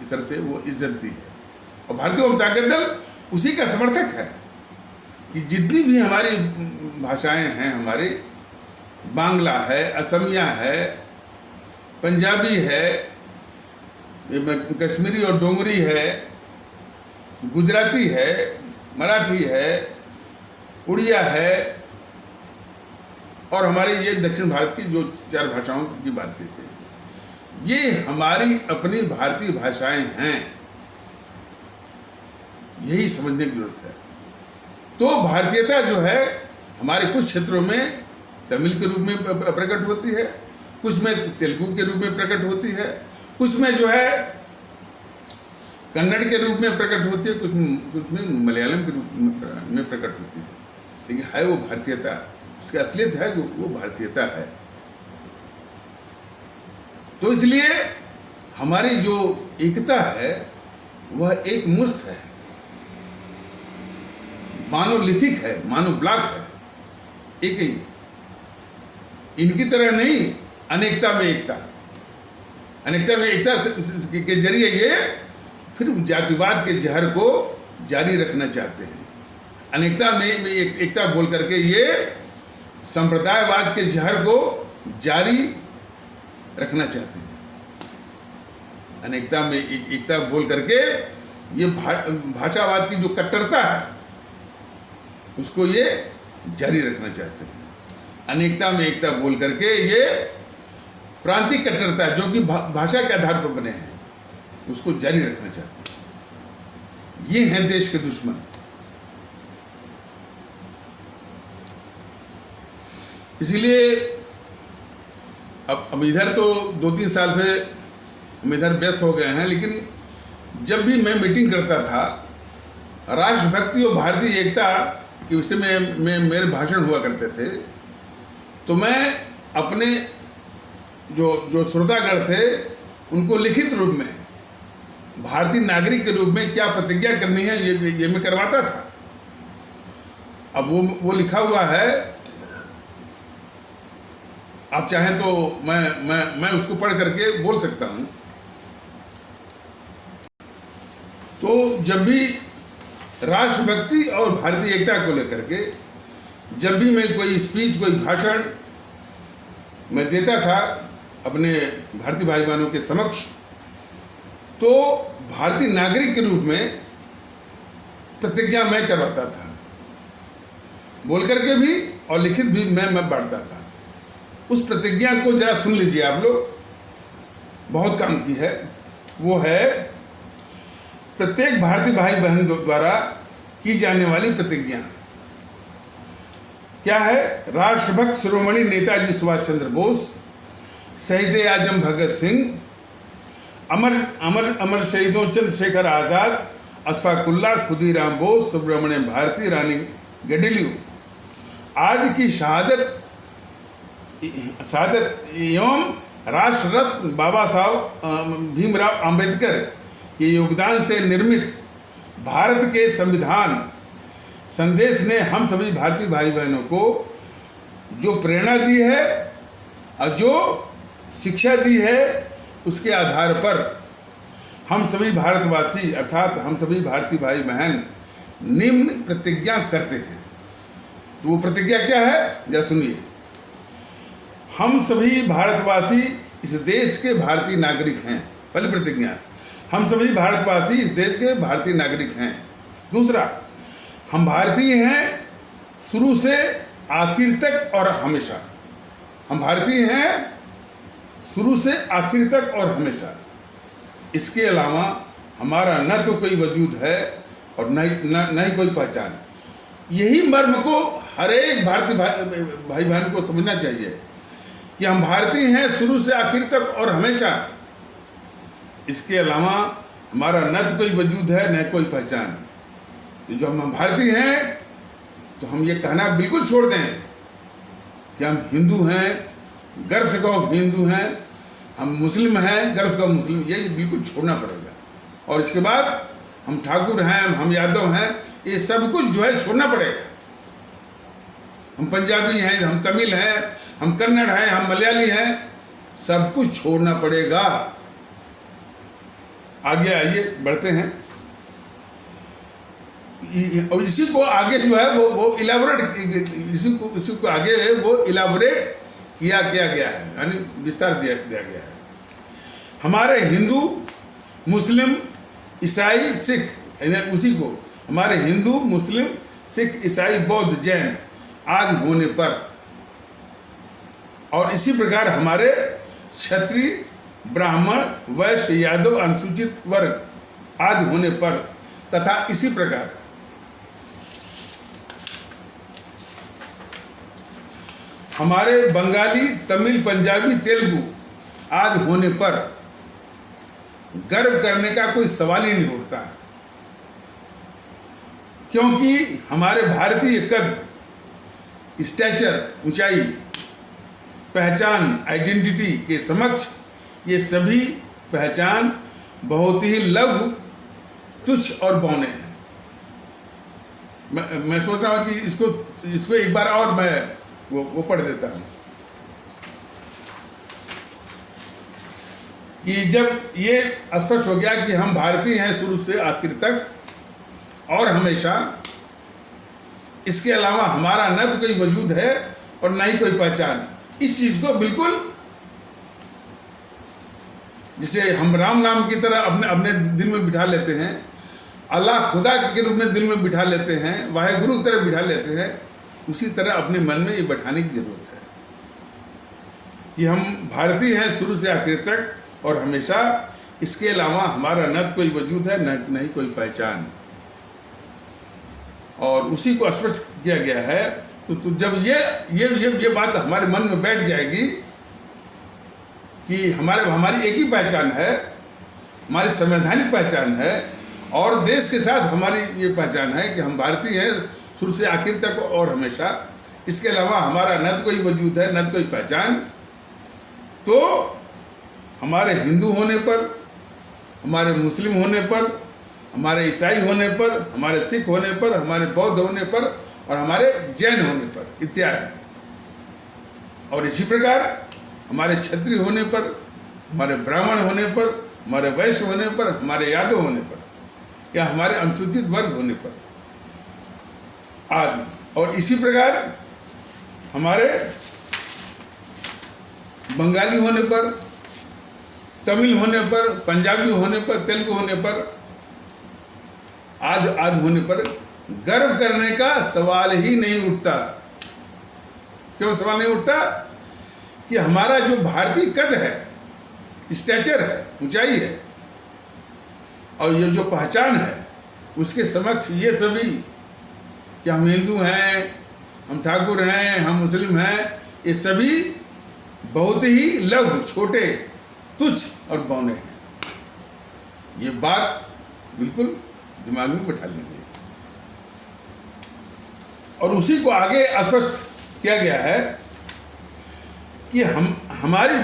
इस तरह से वो इज्जत दी है और भारतीय जनता दल उसी का समर्थक है कि जितनी भी हमारी भाषाएं हैं, हमारे बांग्ला है, असमिया है, पंजाबी है, कश्मीरी और डोंगरी है, गुजराती है, मराठी है, उड़िया है और हमारी ये दक्षिण भारत की जो 4 भाषाओं की बात करते हैं, ये हमारी अपनी भारतीय भाषाएं हैं। यही समझने की जरूरत है। तो भारतीयता जो है हमारे कुछ क्षेत्रों में तमिल के रूप में प्रकट होती है, कुछ में तेलुगु के रूप में प्रकट होती है, कुछ में जो है कन्नड़ के रूप में प्रकट होती है, कुछ में मलयालम के रूप में प्रकट होती है, लेकिन है वो भारतीयता। उसकी असलियत है वो भारतीयता है। तो इसलिए हमारी जो एकता है वह एक मुश्त है, मोनोलिथिक है, मोनो ब्लॉक है, एक ही। इनकी तरह नहीं अनेकता में एकता। अनेकता में एकता के जरिए ये फिर जातिवाद के जहर को जारी रखना चाहते हैं। अनेकता में एकता बोल करके ये संप्रदायवाद के जहर को जारी रखना चाहते हैं। अनेकता में एकता बोल करके ये भाषावाद की जो कट्टरता है उसको ये जारी रखना चाहते हैं। अनेकता में एकता बोल करके ये प्रांतीय कट्टरता जो कि भाषा के आधार पर बने हैं उसको जारी रखना चाहते हैं। ये हैं देश के दुश्मन। इसीलिए अब इधर तो 2-3 साल से हम इधर व्यस्त हो गए हैं, लेकिन जब भी मैं मीटिंग करता था राष्ट्रभक्ति और भारतीय एकता के विषय में मेरे भाषण हुआ करते थे, तो मैं अपने जो श्रोतागण थे उनको लिखित रूप में भारतीय नागरिक के रूप में क्या प्रतिज्ञा करनी है ये मैं करवाता था। अब वो लिखा हुआ है, आप चाहें तो मैं उसको पढ़ करके बोल सकता हूं। तो जब भी राष्ट्रभक्ति और भारतीय एकता को लेकर के जब भी मैं कोई स्पीच, कोई भाषण मैं देता था अपने भारतीय भाई बहनों के समक्ष, तो भारतीय नागरिक के रूप में प्रतिज्ञा मैं करवाता था, बोल करके भी और लिखित भी मैं बांटता था। उस प्रतिज्ञा को जरा सुन लीजिए आप लोग, बहुत काम की है। वो है प्रत्येक भारतीय भाई बहन द्वारा की जाने वाली प्रतिज्ञा क्या है? राष्ट्रभक्त शिरोमणि नेताजी सुभाष चंद्र बोस, शहीद आजम भगत सिंह, अमर अमर अमर शहीदों चंद्रशेखर आज़ाद, अशफाकुल्लाह, खुदीराम बोस, सुब्रमण्यम भारती, रानी गडिलियू आदि की शहादत एवं राष्ट्र रत्न बाबा साहब भीमराव अंबेडकर के योगदान से निर्मित भारत के संविधान संदेश ने हम सभी भारतीय भाई बहनों को जो प्रेरणा दी है और जो शिक्षा दी है, उसके आधार पर हम सभी भारतवासी अर्थात हम सभी भारतीय भाई बहन निम्न प्रतिज्ञा करते हैं। तो वो प्रतिज्ञा क्या है, जरा सुनिए। हम सभी भारतवासी इस देश के भारतीय नागरिक हैं। पहली प्रतिज्ञा, हम सभी भारतवासी इस देश के भारतीय नागरिक हैं। दूसरा, हम भारतीय हैं शुरू से आखिर तक और हमेशा। हम भारतीय हैं शुरू से आखिर तक और हमेशा। इसके अलावा हमारा न तो कोई वजूद है और न ही कोई पहचान। यही मर्म को हर एक भारतीय भाई बहन को समझना चाहिए कि हम भारतीय हैं शुरू से आखिर तक और हमेशा। इसके अलावा हमारा न तो कोई वजूद है न कोई पहचान। जो हम भारतीय हैं तो हम ये कहना बिल्कुल छोड़ दें कि हम हिंदू हैं, गर्व से कहो हिंदू हैं, हम मुस्लिम हैं, गर्व से कहो मुस्लिम, ये बिल्कुल छोड़ना पड़ेगा। और इसके बाद हम ठाकुर हैं, हम यादव हैं, ये सब कुछ जो है छोड़ना पड़ेगा। हम पंजाबी हैं, हम तमिल हैं, हम कन्नड़ हैं, हम मलयाली हैं, सब कुछ छोड़ना पड़ेगा। आगे आइए बढ़ते हैं। और इसी को आगे जो है वो इलाबोरेट इसी को आगे वो इलाबोरेट किया गया है, यानी विस्तार दिया गया है। हमारे हिंदू, मुस्लिम, ईसाई, सिख, यानी उसी को हमारे हिंदू, मुस्लिम, सिख, ईसाई, बौद्ध, जैन आदि होने पर और इसी प्रकार हमारे क्षत्रिय, ब्राह्मण, वैश्य, यादव, अनुसूचित वर्ग आदि होने पर तथा इसी प्रकार हमारे बंगाली, तमिल, पंजाबी, तेलुगु आदि होने पर गर्व करने का कोई सवाल ही नहीं उठता, क्योंकि हमारे भारतीय कद, स्टैचर, ऊंचाई, पहचान, आइडेंटिटी के समक्ष ये सभी पहचान बहुत ही लघु, तुच्छ और बौने हैं। मैं सोच रहा हूँ कि इसको एक बार और मैं वो पढ़ देता हूँ कि जब ये स्पष्ट हो गया कि हम भारतीय हैं शुरू से आखिर तक और हमेशा, इसके अलावा हमारा न तो कोई वजूद है और न ही कोई पहचान, इस चीज को बिल्कुल जिसे हम राम नाम की तरह अपने दिल में बिठा लेते हैं, अल्लाह खुदा के रूप में दिल में बिठा लेते हैं, वाहेगुरु की तरह बिठा लेते हैं, उसी तरह अपने मन में ये बैठाने की जरूरत है कि हम भारतीय हैं शुरू से आखिर तक और हमेशा। इसके अलावा हमारा न तो कोई वजूद है न ही कोई पहचान, और उसी को स्पष्ट किया गया है। तो जब ये बात हमारे मन में बैठ जाएगी कि हमारी एक ही पहचान है, हमारी संवैधानिक पहचान है और देश के साथ हमारी ये पहचान है कि हम भारतीय हैं शुरू से आखिर तक और हमेशा। इसके अलावा हमारा न तो कोई वजूद है न तो कोई पहचान। तो हमारे हिंदू होने पर, हमारे मुस्लिम होने पर, हमारे ईसाई होने पर, हमारे सिख होने पर, हमारे बौद्ध होने पर और हमारे जैन होने पर इत्यादि, और इसी प्रकार हमारे क्षत्रिय होने पर, हमारे ब्राह्मण होने पर, हमारे वैश्य होने पर, हमारे यादव होने पर या हमारे अनुसूचित वर्ग होने पर आदि, और इसी प्रकार हमारे बंगाली होने पर, तमिल होने पर, पंजाबी होने पर, तेलुगु होने पर आदि होने पर गर्व करने का सवाल ही नहीं उठता। क्यों सवाल नहीं उठता? कि हमारा जो भारतीय कद है, स्टैचर है, ऊंचाई है, और ये जो पहचान है उसके समक्ष ये सभी कि हम हिंदू हैं, हम ठाकुर हैं, हम मुस्लिम हैं, ये सभी बहुत ही लघु, छोटे, तुच्छ और बौने हैं। ये बात बिल्कुल दिमाग में बैठा लेंगे। और उसी को आगे स्पष्ट किया गया है कि हमारी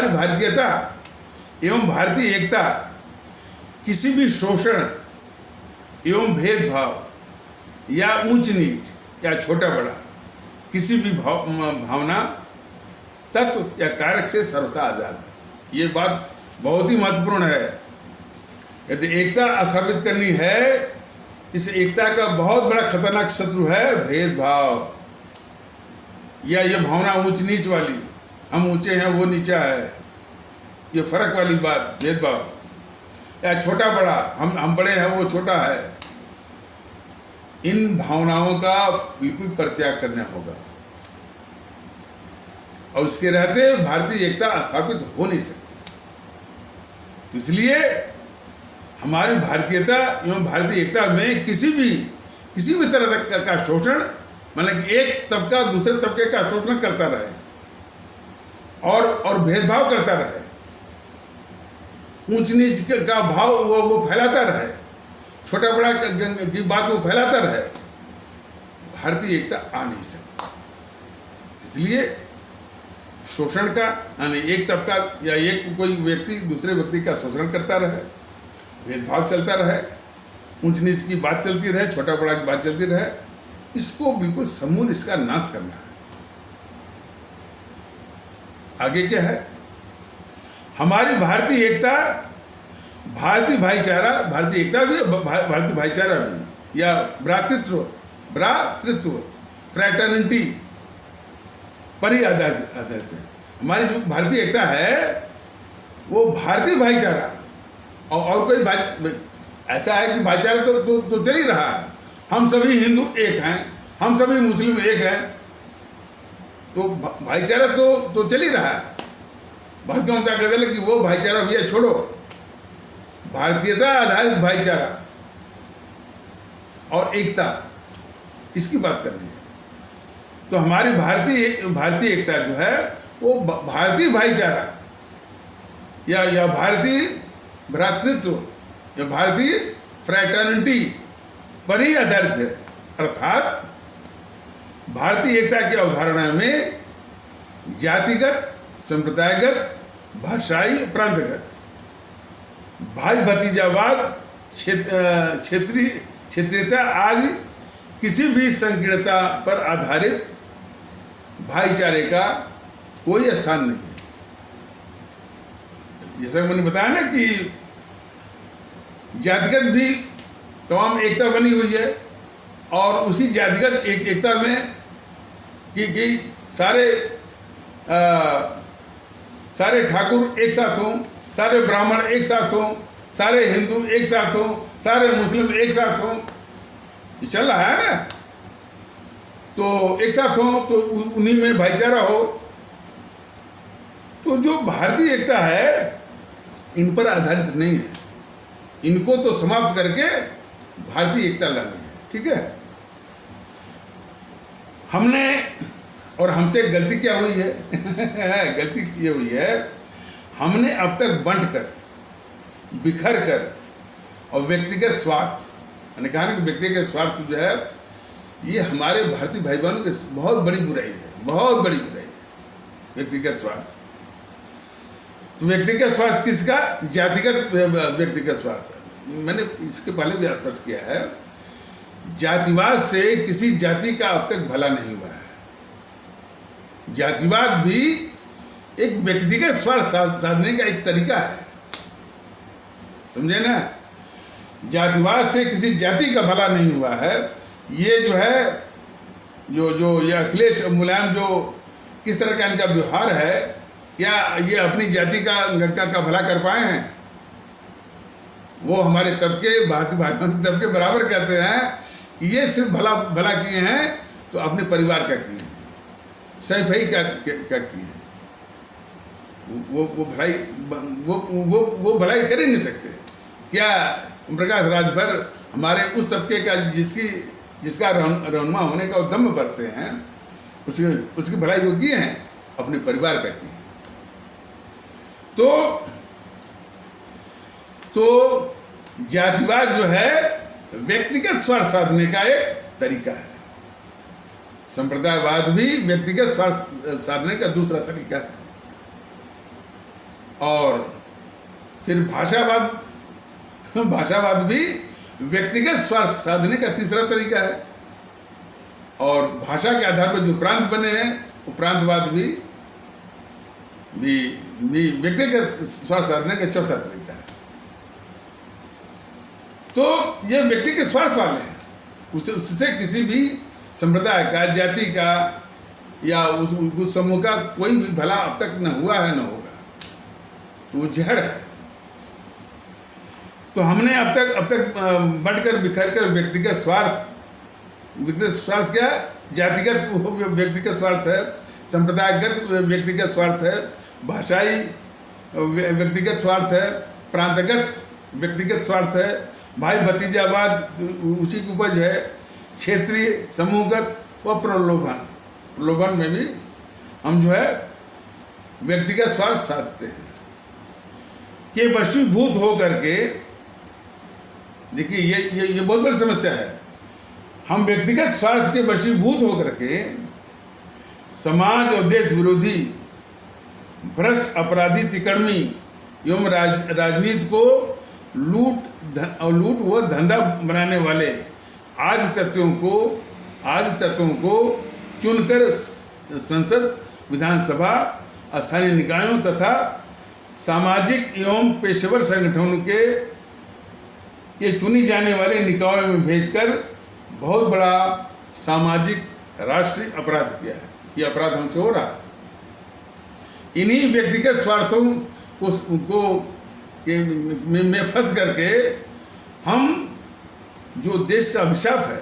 भारतीयता एवं भारतीय एकता किसी भी शोषण एवं भेदभाव या ऊंच नीच या छोटा बड़ा किसी भी भावना, तत्व या कारक से सर्वथा आजाद है। ये बात बहुत ही महत्वपूर्ण है। यदि एकता स्थापित करनी है, इस एकता का बहुत बड़ा खतरनाक शत्रु है भेदभाव या ये भावना ऊंच नीच वाली, हम ऊंचे हैं वो नीचा है, ये फर्क वाली बात, भेदभाव, या छोटा बड़ा, हम बड़े हैं वो छोटा है। इन भावनाओं का बिल्कुल परित्याग करना होगा और उसके रहते भारतीय एकता स्थापित हो नहीं सकती। इसलिए हमारी भारतीयता एवं भारतीय एकता में किसी भी तरह का शोषण, मतलब कि एक तबका दूसरे तबके का शोषण करता रहे और भेदभाव करता रहे, ऊंच नीच का भाव वो फैलाता रहे, छोटा बड़ा की बात वो फैलाता रहे, भारतीय एकता आ नहीं सकती। इसलिए शोषण का, यानी एक तबका या एक कोई व्यक्ति दूसरे व्यक्ति का शोषण करता रहे, भेदभाव चलता रहे, ऊंच नीच की बात चलती रहे, छोटा बड़ा की बात चलती रहे, इसको बिल्कुल समूल इसका नाश करना है। आगे क्या है? हमारी भारतीय एकता, भारतीय भाईचारा, भारतीय एकता भी, भारतीय भाईचारा भी, या भ्रातृत्व, फ्रैटर्निटी पर ही आधारित है। हमारी जो भारतीय एकता है वो भारतीय भाईचारा और कोई ऐसा है कि भाईचारा तो चल ही रहा है, हम सभी हिंदू एक हैं, हम सभी मुस्लिम एक हैं, तो भाईचारा तो चल ही रहा है। भारतीयों का कहते हैं कि वो भाईचारा भैया छोड़ो, भारतीयता आधारित भाईचारा और एकता, इसकी बात करनी है। तो हमारी भारतीय एकता जो है वो भारतीय भाईचारा या भारतीय भ्रातृत्व या भारतीय फ्रैटर्निटी पर ही आधारित है। अर्थात भारतीय एकता की अवधारणा में जातिगत, संप्रदायगत, भाषाई, प्रांतगत, भाई भतीजावाद, क्षेत्रीयता आदि किसी भी संकीर्णता पर आधारित भाईचारे का कोई स्थान नहीं है। जैसा मैंने बताया ना कि जातिगत भी तमाम एकता बनी हुई है और उसी जातिगत एकता में कि सारे ठाकुर एक साथ हों, सारे ब्राह्मण एक साथ हों, सारे हिंदू एक साथ हों, सारे मुस्लिम एक साथ हों, ये चल रहा है ना। तो एक साथ हों तो उन्हीं में भाईचारा हो। तो जो भारतीय एकता है इन पर आधारित नहीं है, इनको तो समाप्त करके भारतीय एकता लानी है। ठीक है, हमने और हमसे गलती क्या हुई है गलती ये हुई है, हमने अब तक बंट कर, बिखर कर और व्यक्तिगत स्वार्थ, मैंने कहा ना कि व्यक्तिगत स्वार्थ जो है ये हमारे भारतीय भाई बहनों की बहुत बड़ी बुराई है, बहुत बड़ी बुराई है व्यक्तिगत स्वार्थ। तो व्यक्तिगत स्वार्थ किसका? जातिगत व्यक्तिगत स्वार्थ। मैंने इसके पहले भी स्पष्ट किया है, जातिवाद से किसी जाति का अब तक भला नहीं हुआ है। जातिवाद भी एक व्यक्तिगत स्वार्थ साधने का एक तरीका है, समझे ना। जातिवाद से किसी जाति का भला नहीं हुआ है। ये जो है जो ये अखिलेश और मुलायम जो किस तरह का इनका व्यवहार है, क्या ये अपनी जाति का भला कर पाए हैं? वो हमारे तबके, भारतीय भाई तबके बराबर कहते हैं कि ये सिर्फ भला किए हैं तो अपने परिवार का किए हैं, सिर्फ ही क्या किए हैं। वो भलाई कर ही नहीं सकते। क्या ओम प्रकाश राजभर हमारे उस तबके का जिसका रहनुमा होने का उद्यम करते हैं, उसकी भलाई वो किए हैं, अपने परिवार का किए हैं। तो जातिवाद जो है व्यक्तिगत स्वार्थ साधने का एक तरीका है, संप्रदायवाद भी व्यक्तिगत स्वार्थ साधने का दूसरा तरीका है, और फिर भाषावाद भी व्यक्तिगत स्वार्थ साधने का तीसरा तरीका है, और भाषा के आधार पर जो प्रांत बने हैं वो प्रांतवाद भी व्यक्तिगत स्वार्थ साधने का चौथा तरीका है। तो ये व्यक्तिगत स्वार्थ वाले हैं, उससे किसी भी संप्रदाय का, जाति का या उस समूह का कोई भी भला अब तक न हुआ है न होगा, तो वो जहर है। तो हमने अब तक बढ़कर बिखर कर व्यक्तिगत स्वार्थ क्या है? जातिगत व्यक्तिगत स्वार्थ है, संप्रदायगत व्यक्तिगत स्वार्थ है, भाषाई व्यक्तिगत स्वार्थ है, प्रांतगत व्यक्तिगत स्वार्थ है, भाई भतीजावाद उसी की उपज है, क्षेत्रीय समूहगत व प्रलोभन में भी हम जो है व्यक्तिगत स्वार्थ साधते हैं कि वशीभूत हो करके। देखिए ये बहुत बड़ी समस्या है। हम व्यक्तिगत स्वार्थ के वशीभूत होकर के समाज और देश विरोधी भ्रष्ट अपराधी तिकड़मी एवं राजनीति को लूट व धंधा बनाने वाले आदि तत्वों को चुनकर संसद, विधानसभा, स्थानीय निकायों तथा सामाजिक एवं पेशेवर संगठनों के चुनी जाने वाले निकायों में भेजकर बहुत बड़ा सामाजिक राष्ट्रीय अपराध किया है। ये अपराध हमसे हो रहा है। इन्हीं व्यक्तिगत स्वार्थों में फंस करके हम जो देश का अभिशाप है,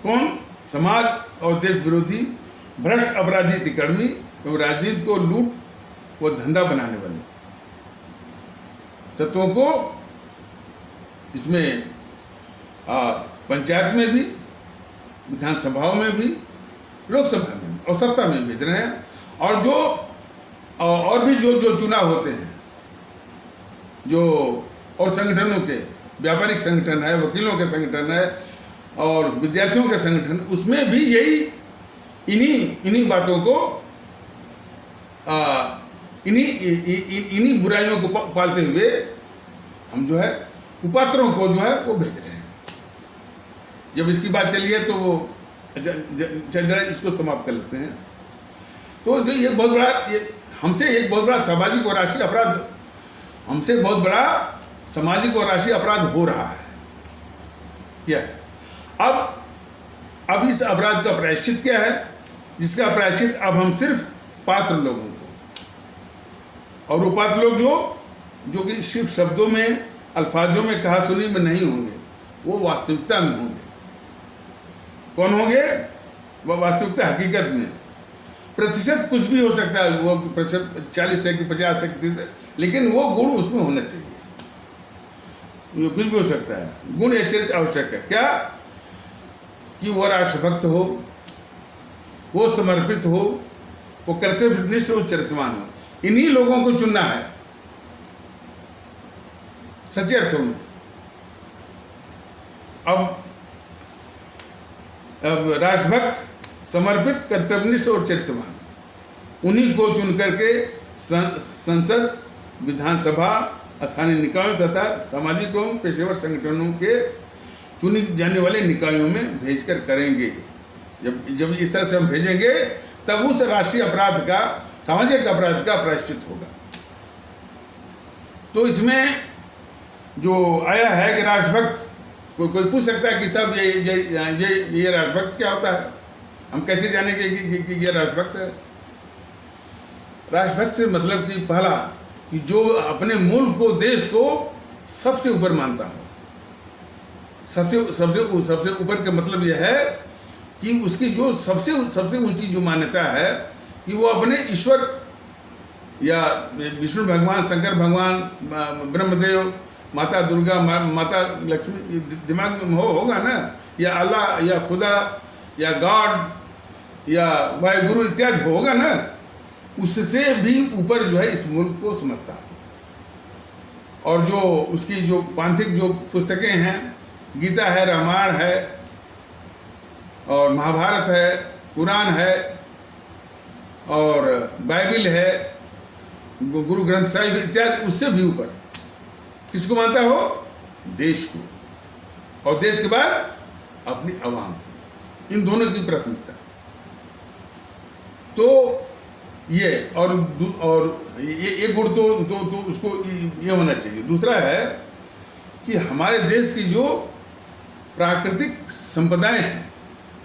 कौन? समाज और देश विरोधी भ्रष्ट अपराधी तिकड़मी एवं राजनीति को लूट व धंधा बनाने वाले तत्वों को इसमें पंचायत में भी, विधानसभाओं में भी, लोकसभा में भी और सत्ता में भेज रहे हैं। और भी जो चुनाव होते हैं, जो और संगठनों के, व्यापारिक संगठन है, वकीलों के संगठन है और विद्यार्थियों के संगठन, उसमें भी यही इन्हीं बातों को, इन्हीं बुराइयों को पालते हुए हम जो है कुपात्रों को जो है वो भेज रहे हैं। जब इसकी बात चली है तो वो जरा इसको समाप्त कर लेते हैं। तो ये बहुत बड़ा, हमसे एक बहुत बड़ा सामाजिक और राष्ट्रीय अपराध, हमसे बहुत बड़ा सामाजिक और राष्ट्रीय अपराध हो रहा है। क्या है? अब इस अपराध का प्रायश्चित क्या है? जिसका प्रायश्चित अब हम सिर्फ पात्र लोगों को, और वो पात्र लोग जो कि सिर्फ शब्दों में, अल्फाजों में, कहा सुनी में नहीं होंगे, वो वास्तविकता में होंगे। कौन होंगे? वो वास्तविकता, हकीकत में। प्रतिशत कुछ भी हो सकता है, वो प्रतिशत 40 है कि 50 है कि 30 है, लेकिन वो गुण उसमें होना चाहिए। वो कुछ भी हो सकता है, गुण या चरित्र आवश्यक है। क्या? कि वो राष्ट्रभक्त हो, वो समर्पित हो, वो कर्तव्यनिष्ठ हो, चरित्रवान हो। इन्हीं लोगों को चुनना है सच्चे अर्थों में। अब राष्ट्रभक्त, समर्पित, कर्तव्यनिष्ठ और चरित्रवान, उन्हीं को चुन करके संसद, विधानसभा, स्थानीय निकायों तथा सामाजिक एवं पेशेवर संगठनों के चुनी जाने वाले निकायों में भेजकर करेंगे। जब इस तरह से हम भेजेंगे तब उस राष्ट्रीय अपराध का, सामाजिक अपराध का प्रायश्चित होगा। तो इसमें जो आया है कि राष्ट्रभक्त, कोई पूछ सकता है कि साहब ये राष्ट्रभक्त क्या होता है? हम कैसे जानेंगे कि ये राष्ट्रभक्त है? राष्ट्रभक्त से मतलब कि पहला, कि जो अपने मुल्क को, देश को सबसे ऊपर मानता हो। सबसे ऊपर का मतलब यह है कि उसकी जो सबसे ऊंची जो मान्यता है कि वो अपने ईश्वर या विष्णु भगवान, शंकर भगवान, ब्रह्मदेव माता दुर्गा, माता लक्ष्मी दिमाग में होगा ना, या अल्लाह या खुदा या गॉड या वाहिगुरु इत्यादि होगा ना, उससे भी ऊपर जो है इस मुल्क को समझता है। और जो उसकी जो पांथिक जो पुस्तकें हैं, गीता है, रामायण है और महाभारत है, कुरान है और बाइबिल है, गुरु ग्रंथ साहिब इत्यादि, उससे भी ऊपर किसको मानता हो? देश को, और देश के बाद अपनी आवाम को। इन दोनों की प्राथमिकता। तो ये और ये गुण तो उसको ये होना चाहिए। दूसरा है कि हमारे देश की जो प्राकृतिक संपदाएं हैं,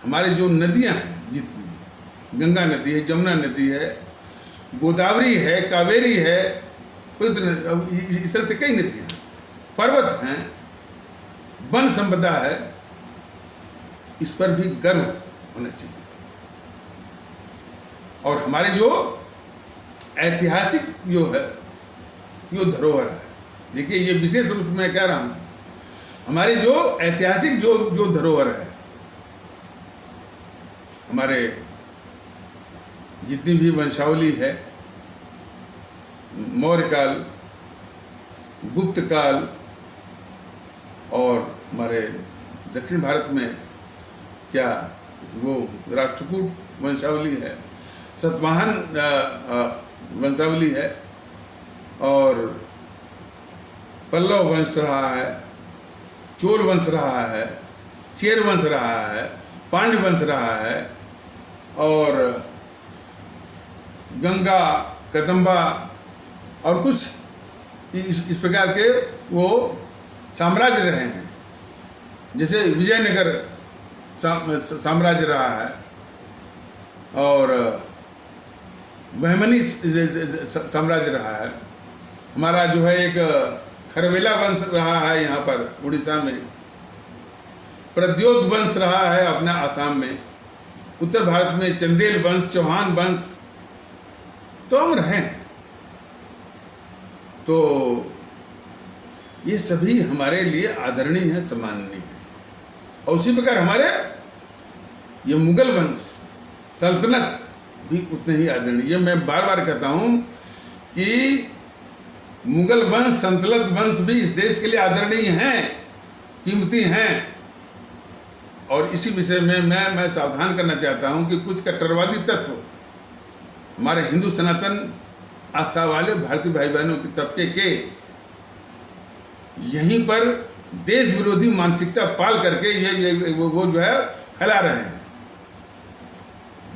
हमारे जो नदियां हैं जितनी, गंगा नदी है, जमुना नदी है, गोदावरी है, कावेरी है, इस तरह से कई नदियां, पर्वत हैं, वन संपदा है, इस पर भी गर्व होना चाहिए। और हमारे जो ऐतिहासिक जो है, जो धरोहर है, देखिए ये विशेष रूप में कह रहा हूं, हमारी जो ऐतिहासिक जो धरोहर है, हमारे जितनी भी वंशावली है, मौर्य काल, गुप्त काल, और हमारे दक्षिण भारत में क्या वो राष्ट्रकूट वंशावली है, सतवाहन वंशावली है, और पल्लव वंश रहा है, चोल वंश रहा है, चेर वंश रहा है, पांड्य वंश रहा है, और गंगा, कदंबा और कुछ इस प्रकार के वो साम्राज्य रहे हैं। जैसे विजयनगर साम्राज्य रहा है, और बहमनी साम्राज्य रहा है, हमारा जो है एक खरवेला वंश रहा है यहाँ पर उड़ीसा में, प्रद्योत वंश रहा है अपना आसाम में, उत्तर भारत में चंदेल वंश, चौहान वंश, तो हम रहे हैं। तो ये सभी हमारे लिए आदरणीय है, सम्माननीय है। और उसी प्रकार हमारे ये मुगल वंश, सल्तनत भी उतने ही आदरणीय। मैं बार बार कहता हूँ कि मुगल वंश, सल्तनत वंश भी इस देश के लिए आदरणीय हैं, कीमती हैं। और इसी विषय में मैं सावधान करना चाहता हूँ कि कुछ कट्टरवादी तत्व हमारे हिंदू सनातन आस्था वाले भारतीय भाई बहनों के तबके के यहीं पर देश विरोधी मानसिकता पाल करके ये वो जो है फैला रहे हैं।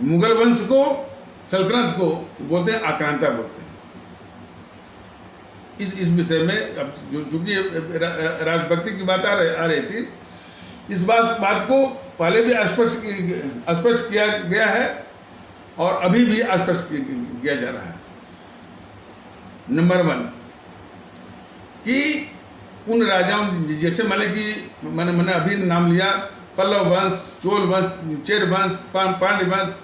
मुगल वंश को, सल्तनत को बोलते हैं आक्रांता बोलते हैं। इस विषय में अब चूंकि राजभक्ति की बात आ रही थी, इस बात को पहले भी स्पष्ट किया गया है और अभी भी स्पष्ट किया जा रहा है। नंबर 1 कि उन राजाओं, जैसे मैंने अभी नाम लिया, पल्लव वंश, चोल वंश, चेर वंश, पांड्य वंश,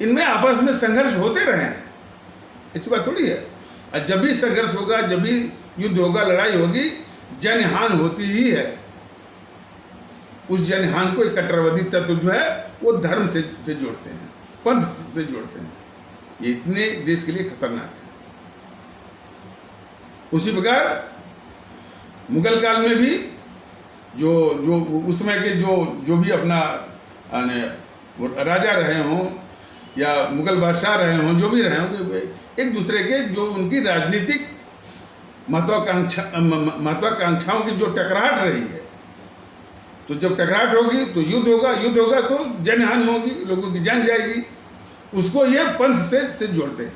इनमें आपस में संघर्ष होते रहे हैं, ऐसी बात थोड़ी है। और जब भी संघर्ष होगा, जब भी युद्ध होगा, लड़ाई होगी, जनहानि होती ही है। उस जनहानि को एक कट्टरवादी तत्व जो है वो धर्म से जोड़ते हैं, पंथ से जोड़ते हैं। ये इतने देश के लिए खतरनाक है। उसी प्रकार मुगल काल में भी जो उस समय के जो भी अपना राजा रहे हों या मुगल बादशाह रहे हों, जो भी रहे हों, एक दूसरे के जो उनकी राजनीतिक महत्वाकांक्षाओं की जो टकराहट रही है, तो जब टकराहट होगी तो युद्ध होगा तो जनहानि होगी, लोगों की जान जाएगी। उसको ये पंथ से जोड़ते हैं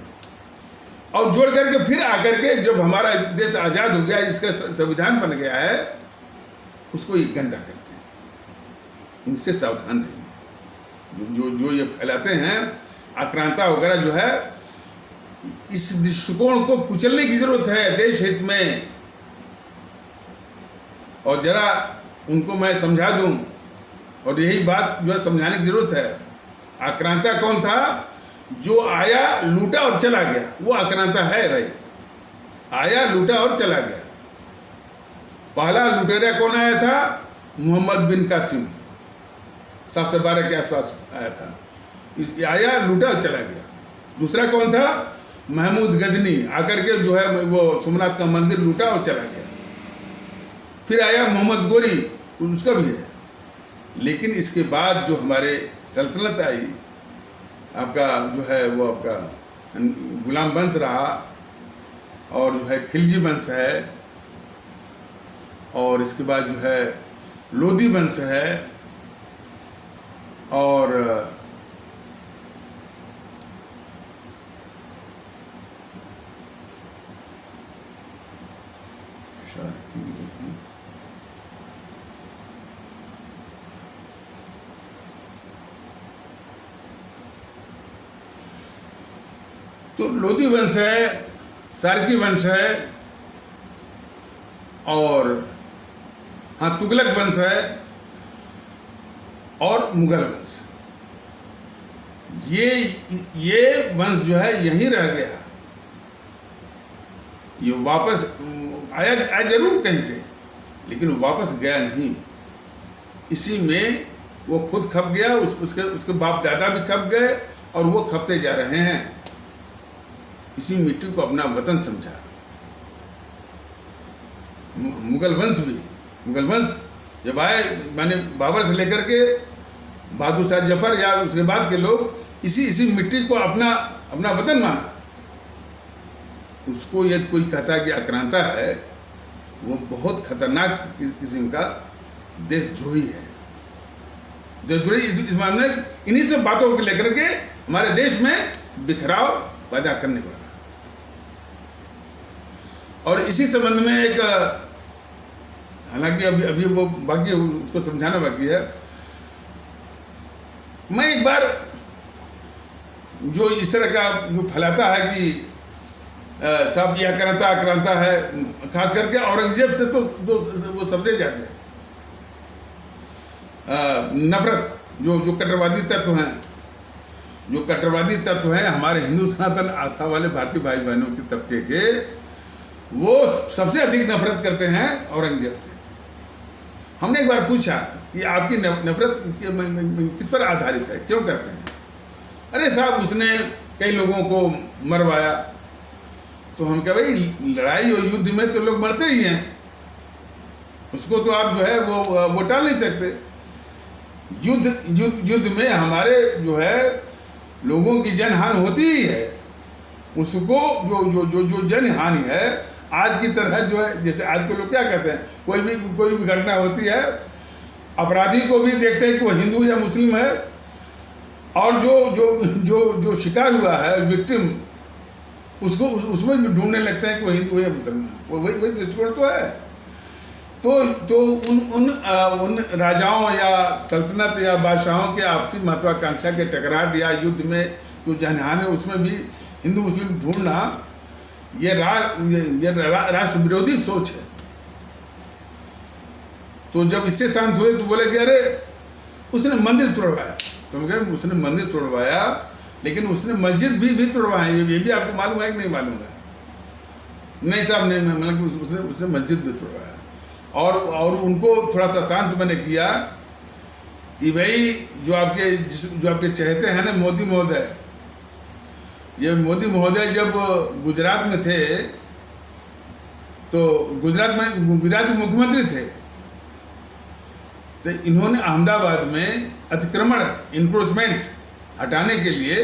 और जोड़ करके फिर आकर के जब हमारा देश आज़ाद हो गया, इसका संविधान बन गया है, उसको ये गंदा करते हैं। इनसे सावधान रहिए। जो ये फैलाते हैं आक्रांता वगैरह जो है, इस दृष्टिकोण को कुचलने की जरूरत है देश हित में। और जरा उनको मैं समझा दूं, और यही बात जो है समझाने की जरूरत है। आक्रांता कौन था? जो आया, लूटा और चला गया, वो आक्रांता है भाई। आया, लूटा और चला गया। पहला लुटेरा कौन आया था? मोहम्मद बिन कासिम, 712 के आसपास आया था। आया, लूटा और चला गया। दूसरा कौन था? महमूद गजनी आकर के जो है वो सोमनाथ का मंदिर लूटा और चला गया। फिर आया मोहम्मद गोरी, उसका भी है। लेकिन इसके बाद जो हमारे सल्तनत आई, आपका जो है वो आपका गुलाम वंश रहा, और जो है खिलजी वंश है, और इसके बाद जो है लोधी वंश है, और तो लोधी वंश है, सार्की वंश है, और हाँ तुगलक वंश है, और मुगल वंश। ये वंश जो है यहीं रह गया। ये वापस आया जरूर कहीं से, लेकिन वापस गया नहीं। इसी में वो खुद खप गया, उसके बाप दादा भी खप गए, और वो खपते जा रहे हैं। इसी मिट्टी को अपना वतन समझा। मुगल वंश जब आए, मैंने बाबर से लेकर के बहादुर शाह जफर या उसके बाद के लोग इसी मिट्टी को अपना वतन माना। उसको यदि कोई कहता है कि आक्रांता है, वो बहुत खतरनाक किस्म का देशद्रोही है। देशद्रोही इस मामले में इन्हीं सब बातों को लेकर के हमारे देश में बिखराव पैदा करने वाला। और इसी संबंध में एक, हालांकि अभी वो बाकी उसको समझाना बाकी है। मैं एक बार जो इस तरह का जो फैलाता है कि सब ये आक्रांता है, खास करके औरंगजेब से तो वो सबसे ज्यादा नफरत, जो कट्टरवादी तत्व हैं, हमारे हिंदू सनातन आस्था वाले भारतीय भाई बहनों के तबके के, वो सबसे अधिक नफरत करते हैं औरंगजेब से। हमने एक बार पूछा कि आपकी नफरत किस पर आधारित है, क्यों करते हैं? अरे साहब, उसने कई लोगों को मरवाया। तो हम कहे भाई, लड़ाई और युद्ध में तो लोग मरते ही हैं, उसको तो आप जो है वो टाल नहीं सकते। युद्ध में हमारे जो है लोगों की जनहानि होती ही है। उसको जो जनहानि है, आज की तरह जो है, जैसे आज के लोग क्या कहते हैं, कोई भी घटना होती है, अपराधी को भी देखते हैं कि वो हिंदू या मुस्लिम है, और जो शिकार हुआ है, विक्टिम, उसको उसमें भी ढूंढने लगते हैं कि वो हिंदू है या मुसलमान। वो वही दृष्टिकोण तो है। तो उन राजाओं या सल्तनत या बादशाहों के आपसी महत्वाकांक्षा के टकराव या युद्ध में जो जनहानि, उसमें भी हिंदू मुस्लिम ढूंढना, ये राष्ट्र विरोधी सोच है। तो जब इससे शांत हुए तो बोले कि अरे उसने मंदिर तोड़वाया। तो हम कहे उसने मंदिर तोड़वाया, लेकिन उसने मस्जिद भी तोड़वाया। ये भी आपको मालूम है कि नहीं मालूम है? नहीं साहब, नहीं, मतलब उसने मस्जिद भी तोड़वाया। और उनको थोड़ा सा शांत मैंने किया कि भाई जो आपके चहेते हैं ना मोदी महोदय, ये मोदी महोदय जब गुजरात में थे, तो गुजरात के मुख्यमंत्री थे, तो इन्होंने अहमदाबाद में अतिक्रमण, इंक्रोचमेंट हटाने के लिए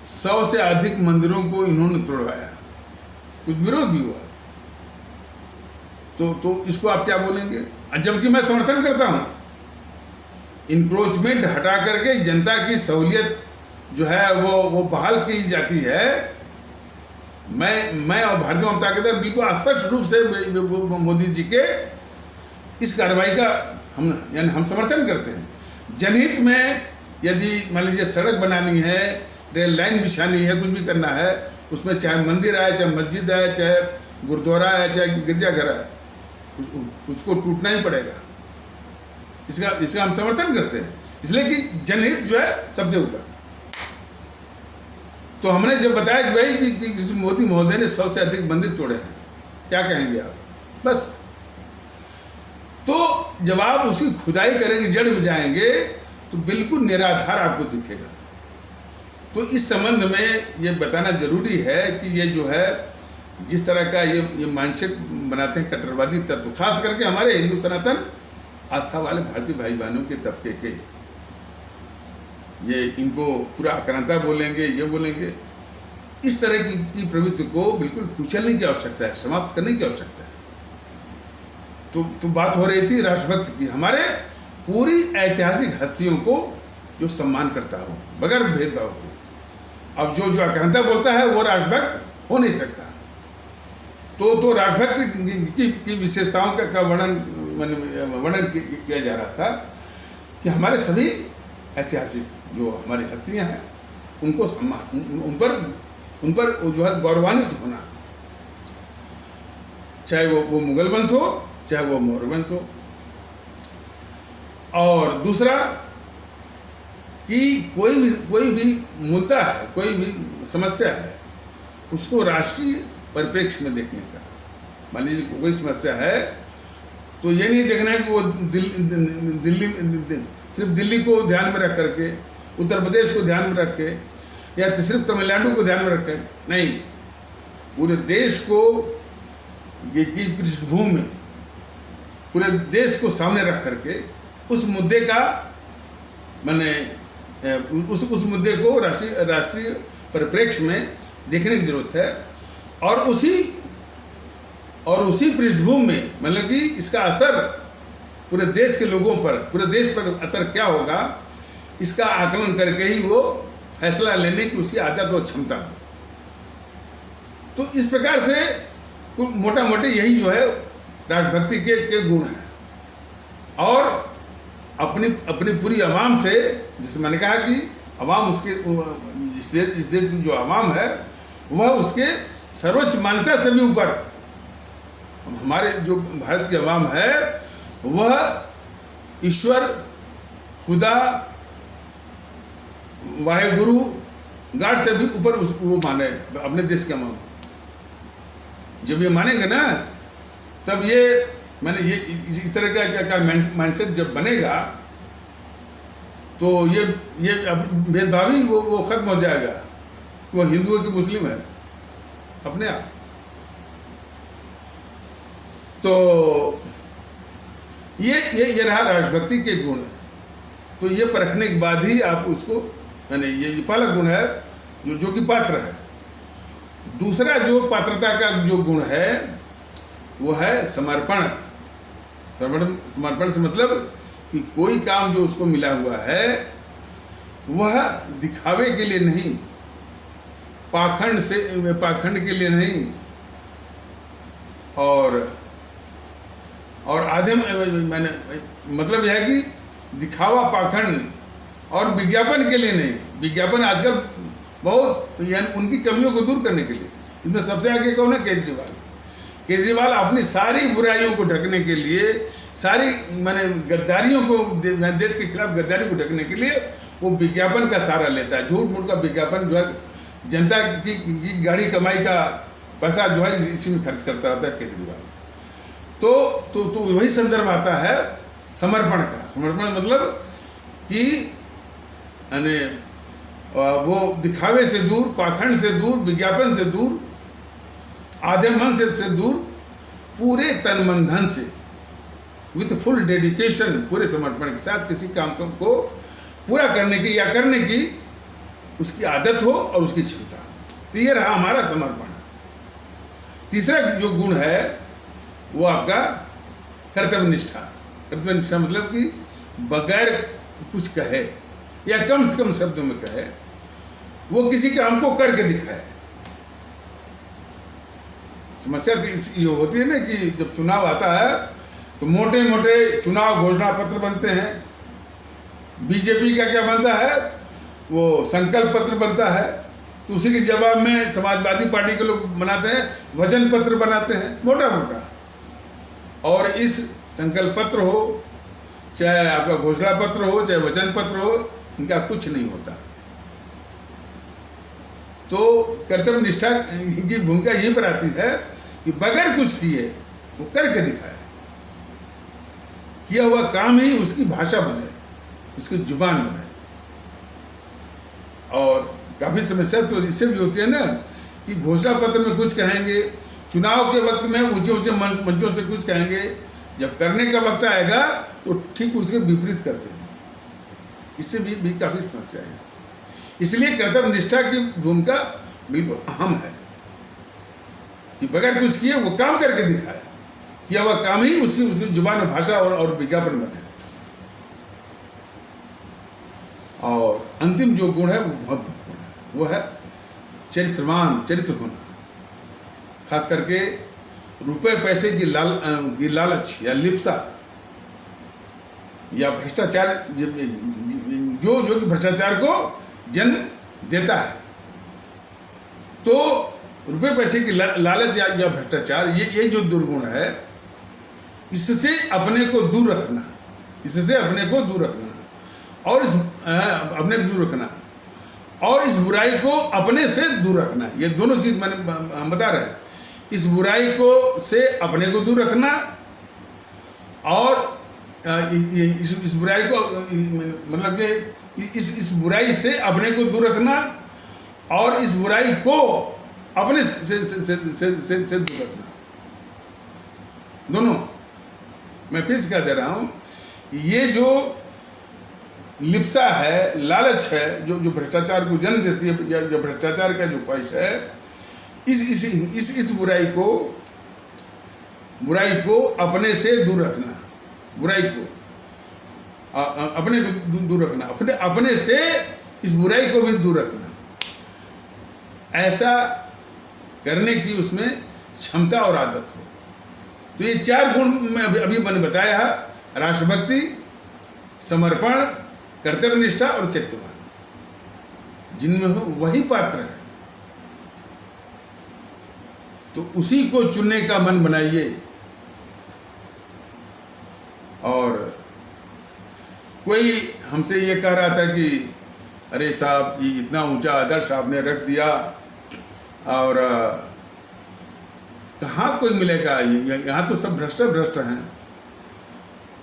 100 से अधिक मंदिरों को इन्होंने तोड़वाया। कुछ विरोध भी हुआ। तो इसको आप क्या बोलेंगे? जबकि मैं समर्थन करता हूं, इंक्रोचमेंट हटा करके जनता की सहूलियत जो है वो बहाल की जाती है। मैं और भारतीय जनता पार्टी बिल्कुल स्पष्ट रूप से मोदी जी के इस कार्रवाई का हम समर्थन करते हैं। जनहित में यदि मान लीजिए सड़क बनानी है, रेल लाइन बिछानी है, कुछ भी करना है, उसमें चाहे मंदिर है, चाहे मस्जिद है, चाहे गुरुद्वारा है, चाहे गिरजाघर है, उसको टूटना ही पड़ेगा। इसका हम समर्थन करते हैं, इसलिए कि जनहित जो है सबसे ऊपर। तो हमने जब बताया कि भाई कि मोदी महोदय ने 100 से अधिक मंदिर तोड़े हैं, क्या कहेंगे आप? बस जब आप उसकी खुदाई करेंगे, जड़ में जाएंगे, तो बिल्कुल निराधार आपको दिखेगा। तो इस संबंध में ये बताना जरूरी है कि ये जो है जिस तरह का ये माइंडसेट बनाते हैं कट्टरवादी तत्व, खास करके हमारे हिंदू सनातन आस्था वाले भारतीय भाई बहनों के तबके के, ये इनको पूरा आक्रांता बोलेंगे, ये बोलेंगे, इस तरह की प्रवृत्ति को बिल्कुल कुचलने की आवश्यकता है, समाप्त करने की आवश्यकता है। तो बात हो रही थी राष्ट्रभक्त की, हमारे पूरी ऐतिहासिक हस्तियों को जो सम्मान करता हो बगैर भेदभाव के। अब जो आक्रांता बोलता है वो राष्ट्रभक्त हो नहीं सकता। तो राष्ट्रभक्त की विशेषताओं का वर्णन किया जा रहा था कि हमारे सभी ऐतिहासिक जो हमारी हस्तियां हैं उनको सम्मान, उन पर जो है गौरवान्वित होना, चाहे वो मुगल वंश हो चाहे वो मौर्य वंश हो। और दूसरा कि कोई भी मुद्दा है, कोई भी समस्या है, उसको राष्ट्रीय परिप्रेक्ष्य में देखने का। मान लीजिए कोई समस्या है तो ये नहीं देखना है कि वो दिल्ली सिर्फ दिल्ली को ध्यान में रख करके, उत्तर प्रदेश को ध्यान में रख के, या सिर्फ तमिलनाडु को ध्यान में रख के, नहीं, पूरे देश को की पृष्ठभूमि में पूरे देश को सामने रख करके उस मुद्दे का उस मुद्दे को राष्ट्रीय परिप्रेक्ष्य में देखने की जरूरत है। और उसी पृष्ठभूमि में मतलब कि इसका असर पूरे देश के लोगों पर, पूरे देश पर असर क्या होगा, इसका आकलन करके ही वो फैसला लेने की उसकी आदत और क्षमता हो। तो इस प्रकार से मोटा मोटे यही जो है राष्ट्रभक्ति के गुण हैं। और अपनी पूरी आवाम से, जैसे मैंने कहा कि आवाम उसके इस देश की जो आवाम है वह उसके सर्वोच्च मान्यता से भी ऊपर, हमारे जो भारत की आवाम है वह ईश्वर, खुदा, वाहेगुरु, गॉड से भी ऊपर वो माने अपने देश के आवाम। जब ये मानेंगे ना तब ये ये इस तरह का माइंडसेट जब बनेगा तो ये भेदभाव ही वो खत्म हो जाएगा कि वो हिंदू है कि मुस्लिम है अपने आप। तो ये रहा राष्ट्रभक्ति के गुण। तो ये परखने के बाद ही आप उसको, ये पहला गुण है जो कि पात्र है। दूसरा जो पात्रता का जो गुण है वो है समर्पण। समर्पण से मतलब कि कोई काम जो उसको मिला हुआ है वह दिखावे के लिए नहीं, पाखंड के लिए नहीं, और आधे मतलब यह है कि दिखावा, पाखंड और विज्ञापन के लिए नहीं। विज्ञापन आजकल बहुत, यानी उनकी कमियों को दूर करने के लिए, इसमें सबसे आगे कौन है? केजरीवाल अपनी सारी बुराइयों को ढकने के लिए, सारी गद्दारियों को, देश के खिलाफ गद्दारी को ढकने के लिए वो विज्ञापन का सहारा लेता है। झूठ मूठ का विज्ञापन जो है जनता की गाड़ी कमाई का पैसा जो है इसी में खर्च करता रहता है केजरीवाल। तो वही संदर्भ आता है समर्पण का। समर्पण मतलब कि वो दिखावे से दूर, पाखंड से दूर, विज्ञापन से दूर, आधे मन से दूर, पूरे तन मन धन से, विथ फुल डेडिकेशन, पूरे समर्पण के साथ किसी काम को पूरा करने की या करने की उसकी आदत हो और उसकी क्षमता। तो ये रहा हमारा समर्पण। तीसरा जो गुण है वो आपका कर्तव्य निष्ठा। कर्तव्य निष्ठा मतलब कि बगैर कुछ कहे या कम से कम शब्दों में कहे वो किसी काम को करके दिखाए। समस्या ये होती है ना कि जब चुनाव आता है तो मोटे मोटे चुनाव घोषणा पत्र बनते हैं। बीजेपी का क्या बनता है? वो संकल्प पत्र बनता है। तो उसी के जवाब में समाजवादी पार्टी के लोग बनाते हैं वचन पत्र बनाते हैं, मोटा मोटा। और इस संकल्प पत्र हो, चाहे आपका घोषणा पत्र हो, चाहे वचन पत्र हो, इनका कुछ नहीं होता। तो कर्तव्य निष्ठा की भूमिका यहीं पर आती है कि बगैर कुछ किए वो करके दिखाए। किया हुआ काम ही उसकी भाषा बने, उसकी जुबान बने। और काफ़ी समस्या तो इससे भी होती है ना कि घोषणा पत्र में कुछ कहेंगे, चुनाव के वक्त में ऊंचे ऊंचे मंचों से कुछ कहेंगे, जब करने का वक्त आएगा तो ठीक उसके विपरीत करते हैं। इससे भी काफ़ी समस्या है। इसलिए कर्तव्य निष्ठा की भूमिका बिल्कुल अहम है कि बगैर कुछ किए वो काम करके दिखाए, किया हुआ काम ही उसकी जुबान, भाषा और विज्ञापन बने। और अंतिम जो गुण है वो बहुत महत्वपूर्ण है, वो है चरित्र होना। खास करके रुपए पैसे की लालच या लिप्सा या भ्रष्टाचार, जो कि भ्रष्टाचार को जन्म देता है। तो रुपए पैसे की लालच या भ्रष्टाचार, ये जो दुर्गुण है, इससे अपने को दूर रखना, और इस बुराई को अपने से दूर रखना। ये दोनों चीज हम बता रहे हैं। इस बुराई को से अपने को दूर रखना, और इस बुराई को मतलब कि इस बुराई से अपने को दूर रखना, और इस बुराई को अपने से दूर रखना। दोनों, मैं फिर से कह दे रहा हूं, ये जो लिप्सा है, लालच है, जो भ्रष्टाचार को जन्म देती है, या जो भ्रष्टाचार का जो ख्वाहिश है, इस बुराई को अपने से दूर रखना, बुराई को अपने को दूर रखना, अपने से इस बुराई को भी दूर रखना। ऐसा करने की उसमें क्षमता और आदत हो। तो ये 4 गुण मैं अभी मैंने बताया है: राष्ट्रभक्ति, समर्पण, कर्तव्यनिष्ठा और चरित्रवान। जिनमें हो वही पात्र है, तो उसी को चुनने का मन बनाइए। और कोई हमसे ये कह रहा था कि अरे साहब, ये इतना ऊंचा आदर्श आपने रख दिया, और कहाँ कोई मिलेगा, यहाँ तो सब भ्रष्ट हैं।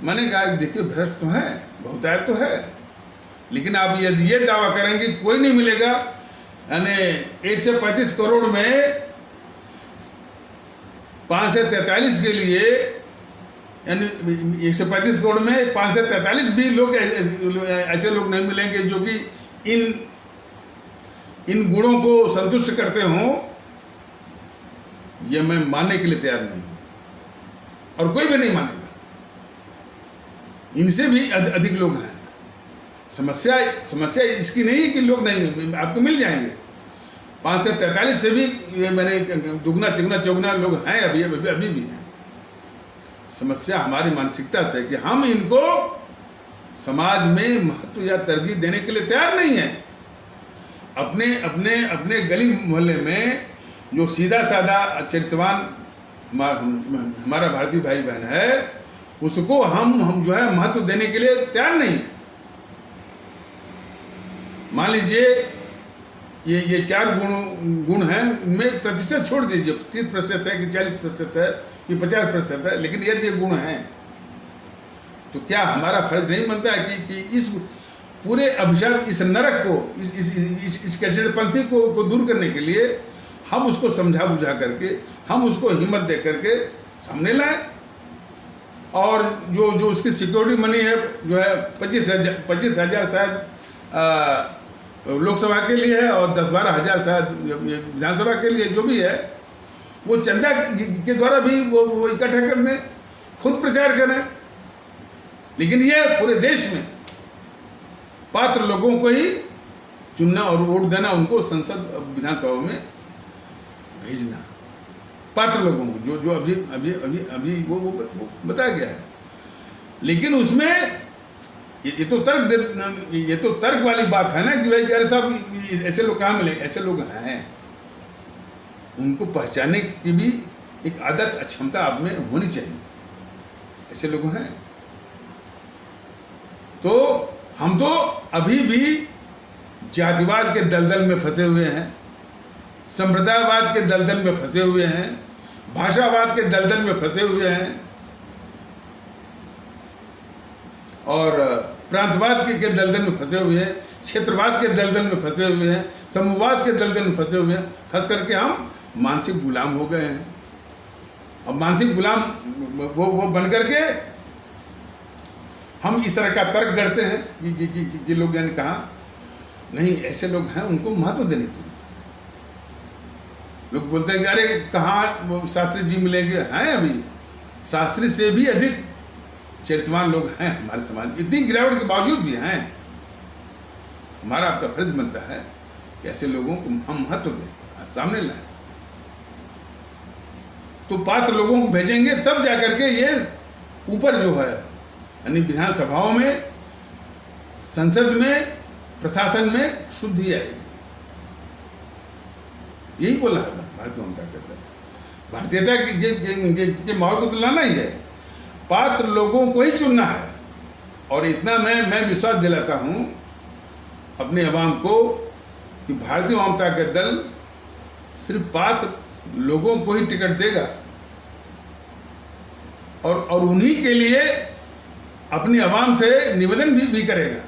मैंने कहा देखिए, भ्रष्ट तो है, बहुतायत तो है, लेकिन आप यदि ये दावा करेंगे कोई नहीं मिलेगा, यानी 135 करोड़ में 543 के लिए, यानी 135 करोड़ में 543 भी लोग ऐसे लोग नहीं मिलेंगे जो कि इन गुणों को संतुष्ट करते हों। ये मैं मानने के लिए तैयार नहीं हूं, और कोई भी नहीं मानेगा। इनसे भी अधिक लोग हैं। समस्या इसकी नहीं है कि लोग नहीं, आपको मिल जाएंगे। 543 से भी मैंने दुगना तिगुना चौगुना लोग हैं, अभी भी हैं। समस्या हमारी मानसिकता से कि हम इनको समाज में महत्व या तरजीह देने के लिए तैयार नहीं है। अपने गली मोहल्ले में जो सीधा साधा चरित्रवान हमारा भारतीय भाई बहन है, उसको हम जो है महत्व देने के लिए तैयार नहीं है। मान लीजिए ये 4 गुण हैं, उनमें प्रतिशत छोड़ दीजिए, 30% है कि 40% है कि 50% है, लेकिन यदि ये गुण हैं तो क्या हमारा फर्ज नहीं बनता है कि इस पूरे अभिशाप, इस नरक को, इस कचरेपंथी को दूर करने के लिए हम उसको समझा बुझा करके, हम उसको हिम्मत दे करके सामने लाएं। और जो उसकी सिक्योरिटी मनी है, जो है 25,000 शायद लोकसभा के लिए है, और 10-12 हज़ार शायद विधानसभा के लिए, जो भी है, वो चंदा के द्वारा भी वो इकट्ठा कर दें, खुद प्रचार करें। लेकिन ये पूरे देश में पात्र लोगों को ही चुनना और वोट देना, उनको संसद विधानसभा में भेजना, पात्र लोगों को, जो अभी वो बताया गया है। लेकिन उसमें ये तो तर्क वाली बात है ना कि भाई अरे साहब, ऐसे लोग कहाँ मिले, ऐसे लोग हैं। उनको पहचानने की भी एक आदत, क्षमता आप में होनी चाहिए। ऐसे लोग हैं। तो हम तो अभी भी जातिवाद के दलदल में फंसे हुए हैं, संप्रदायवाद के दलदल में फंसे हुए हैं, भाषावाद के दलदल में फंसे हुए हैं। और प्रांतवाद के दलदल में फंसे हुए हैं, क्षेत्रवाद के दलदल में फंसे हुए हैं, समूहवाद के दलदल में फंसे हुए हैं। फंस करके हम मानसिक गुलाम हो गए हैं। अब मानसिक गुलाम वो बन करके हम इस तरह का तर्क करते हैं कि लोग यानी कहा नहीं, ऐसे लोग हैं, उनको महत्व देने की। लोग बोलते हैं कि अरे कहाँ शास्त्री जी मिलेंगे। हैं, अभी शास्त्री से भी अधिक चरित्रवान लोग हैं हमारे समाज में। इतनी गिरावट के बावजूद भी हैं। हमारा आपका फर्ज बनता है कि ऐसे लोगों को हम महत्व दें, सामने लाएं। तो पात्र लोगों को भेजेंगे तब जाकर के ये ऊपर जो है यानी विधानसभाओं में, संसद में, प्रशासन में शुद्धि आएगी। यही बोला है भारतीय जनता पार्टी। भारतीयता के माहौल को तो लाना ही है, पात्र लोगों को ही चुनना है। और इतना मैं विश्वास दिलाता हूं अपने अवाम को कि भारतीय जनता का दल सिर्फ पात्र लोगों को ही टिकट देगा और उन्हीं के लिए अपनी अवाम से निवेदन भी करेगा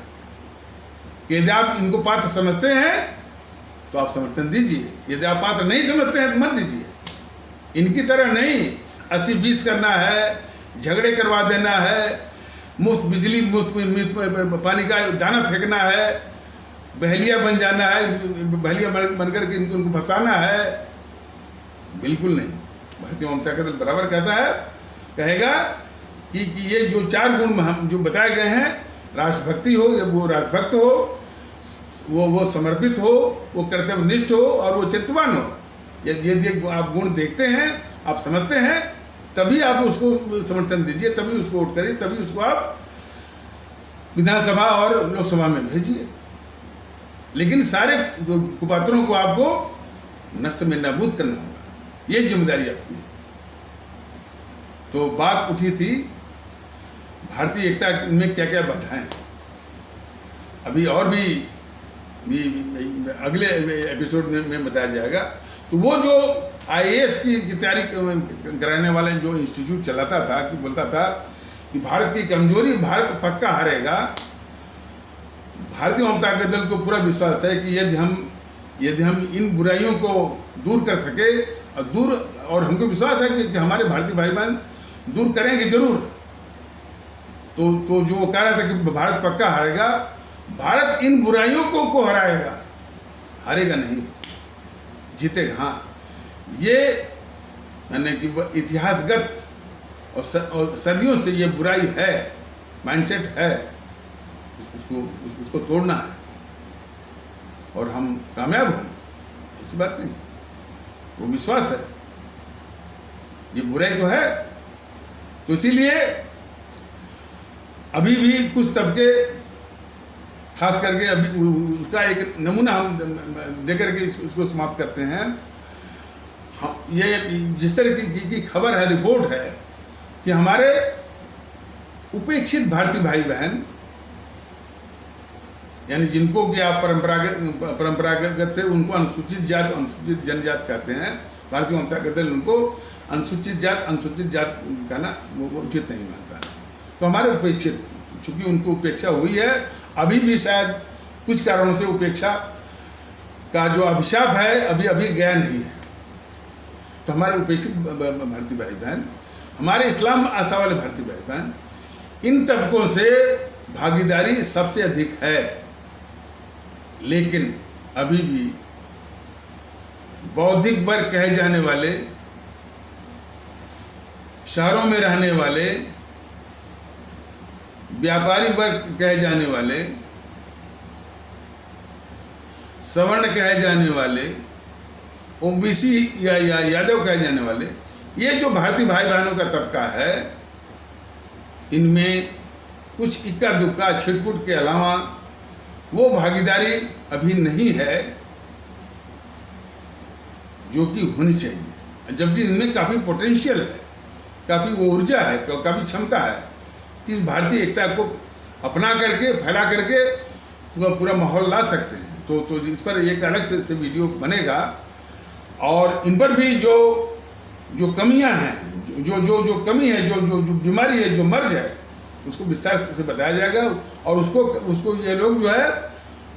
कि यदि आप इनको पात्र समझते हैं तो आप समर्थन दीजिए, यदि आप पात्र नहीं समझते हैं तो मत दीजिए। इनकी तरह नहीं 80-20 करना है, झगड़े करवा देना है, मुफ्त बिजली, मुफ्त पानी का दाना फेंकना है, बहलिया बन जाना है, बहलिया बनकर के इनको फंसाना है। बिल्कुल नहीं। भारतीय जनता दल बराबर कहता है, कहेगा कि ये जो 4 गुण हम जो बताए गए हैं, राष्ट्रभक्ति हो, जब वो राष्ट्रभक्त हो, वो समर्पित हो, वो कर्तव्यनिष्ठ हो और वो चरित्रवान हो। यदि आप गुण देखते हैं, आप समझते हैं, तभी आप उसको समर्थन दीजिए, तभी उसको वोट करिए, तभी उसको आप विधानसभा और लोकसभा में भेजिए। लेकिन सारे कुपात्रों को आपको नष्ट में नाबूद करना होगा, ये जिम्मेदारी आपकी है। तो बात उठी थी भारतीय एकता में क्या क्या बाधाएं। अभी और भी अगले एपिसोड में बताया जाएगा। तो वो जो IAS की तैयारी कराने वाले जो इंस्टीट्यूट चलाता था, कि बोलता था कि भारत की कमजोरी, भारत पक्का हारेगा। भारतीय जनता दल को पूरा विश्वास है कि यदि हम इन बुराइयों को दूर कर सके और हमको विश्वास है कि हमारे भारतीय भाई बहन दूर करेंगे जरूर। तो जो कह रहा था कि भारत पक्का हारेगा, भारत इन बुराइयों को हराएगा, हारेगा नहीं, जीतेगा। हाँ, ये यानी कि इतिहासगत और सदियों से ये बुराई है, माइंडसेट है, उसको तोड़ना है और हम कामयाब हों, ऐसी बात नहीं, वो विश्वास है। ये बुराई तो है, तो इसीलिए अभी भी कुछ तबके, खास करके अभी उसका एक नमूना हम देकर के उसको समाप्त करते हैं। ये जिस तरह की खबर है, रिपोर्ट है कि हमारे उपेक्षित भारतीय भाई बहन, यानी जिनको कि आप परंपरागत से उनको अनुसूचित जात, अनुसूचित जनजात कहते हैं, भारतीय जनता दल उनको अनुसूचित जात कहना वो उचित नहीं मानता है। तो हमारे उपेक्षित, चूंकि उनको उपेक्षा हुई है, अभी भी शायद कुछ कारणों से उपेक्षा का जो अभिशाप है अभी गया नहीं है। तो हमारे उपेक्षित भारतीय भाई बहन, हमारे इस्लाम आस्था वाले भारतीय भाई बहन, इन तबकों से भागीदारी सबसे अधिक है। लेकिन अभी भी बौद्धिक वर्ग कहे जाने वाले, शहरों में रहने वाले, व्यापारी वर्ग कहे जाने वाले, सवर्ण कहे जाने वाले, OBC या यादव कहे जाने वाले, ये जो भारतीय भाई बहनों का तबका है, इनमें कुछ इक्का दुक्का छिटपुट के अलावा वो भागीदारी अभी नहीं है जो कि होनी चाहिए। जबकि इनमें काफ़ी पोटेंशियल है, काफ़ी वो ऊर्जा है, काफ़ी क्षमता है कि इस भारतीय एकता को अपना करके, फैला करके पूरा माहौल ला सकते हैं। तो इस पर एक अलग से वीडियो बनेगा और इन पर भी जो कमियां हैं, जो कमी है, जो बीमारी है, जो मर्ज है, उसको विस्तार से बताया जाएगा और उसको ये लोग जो है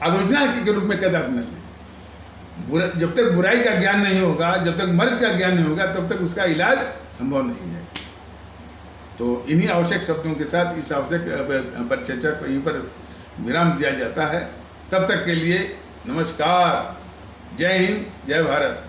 आलोचना के रूप में कैद न लें। जब तक बुराई का ज्ञान नहीं होगा, जब तक मर्ज का ज्ञान नहीं होगा, तब तक उसका इलाज संभव नहीं है। तो इन्हीं आवश्यक शब्दों के साथ इस आवश्यक परिचर्चा को यहीं पर विराम दिया जाता है। तब तक के लिए नमस्कार। जय हिंद, जय भारत।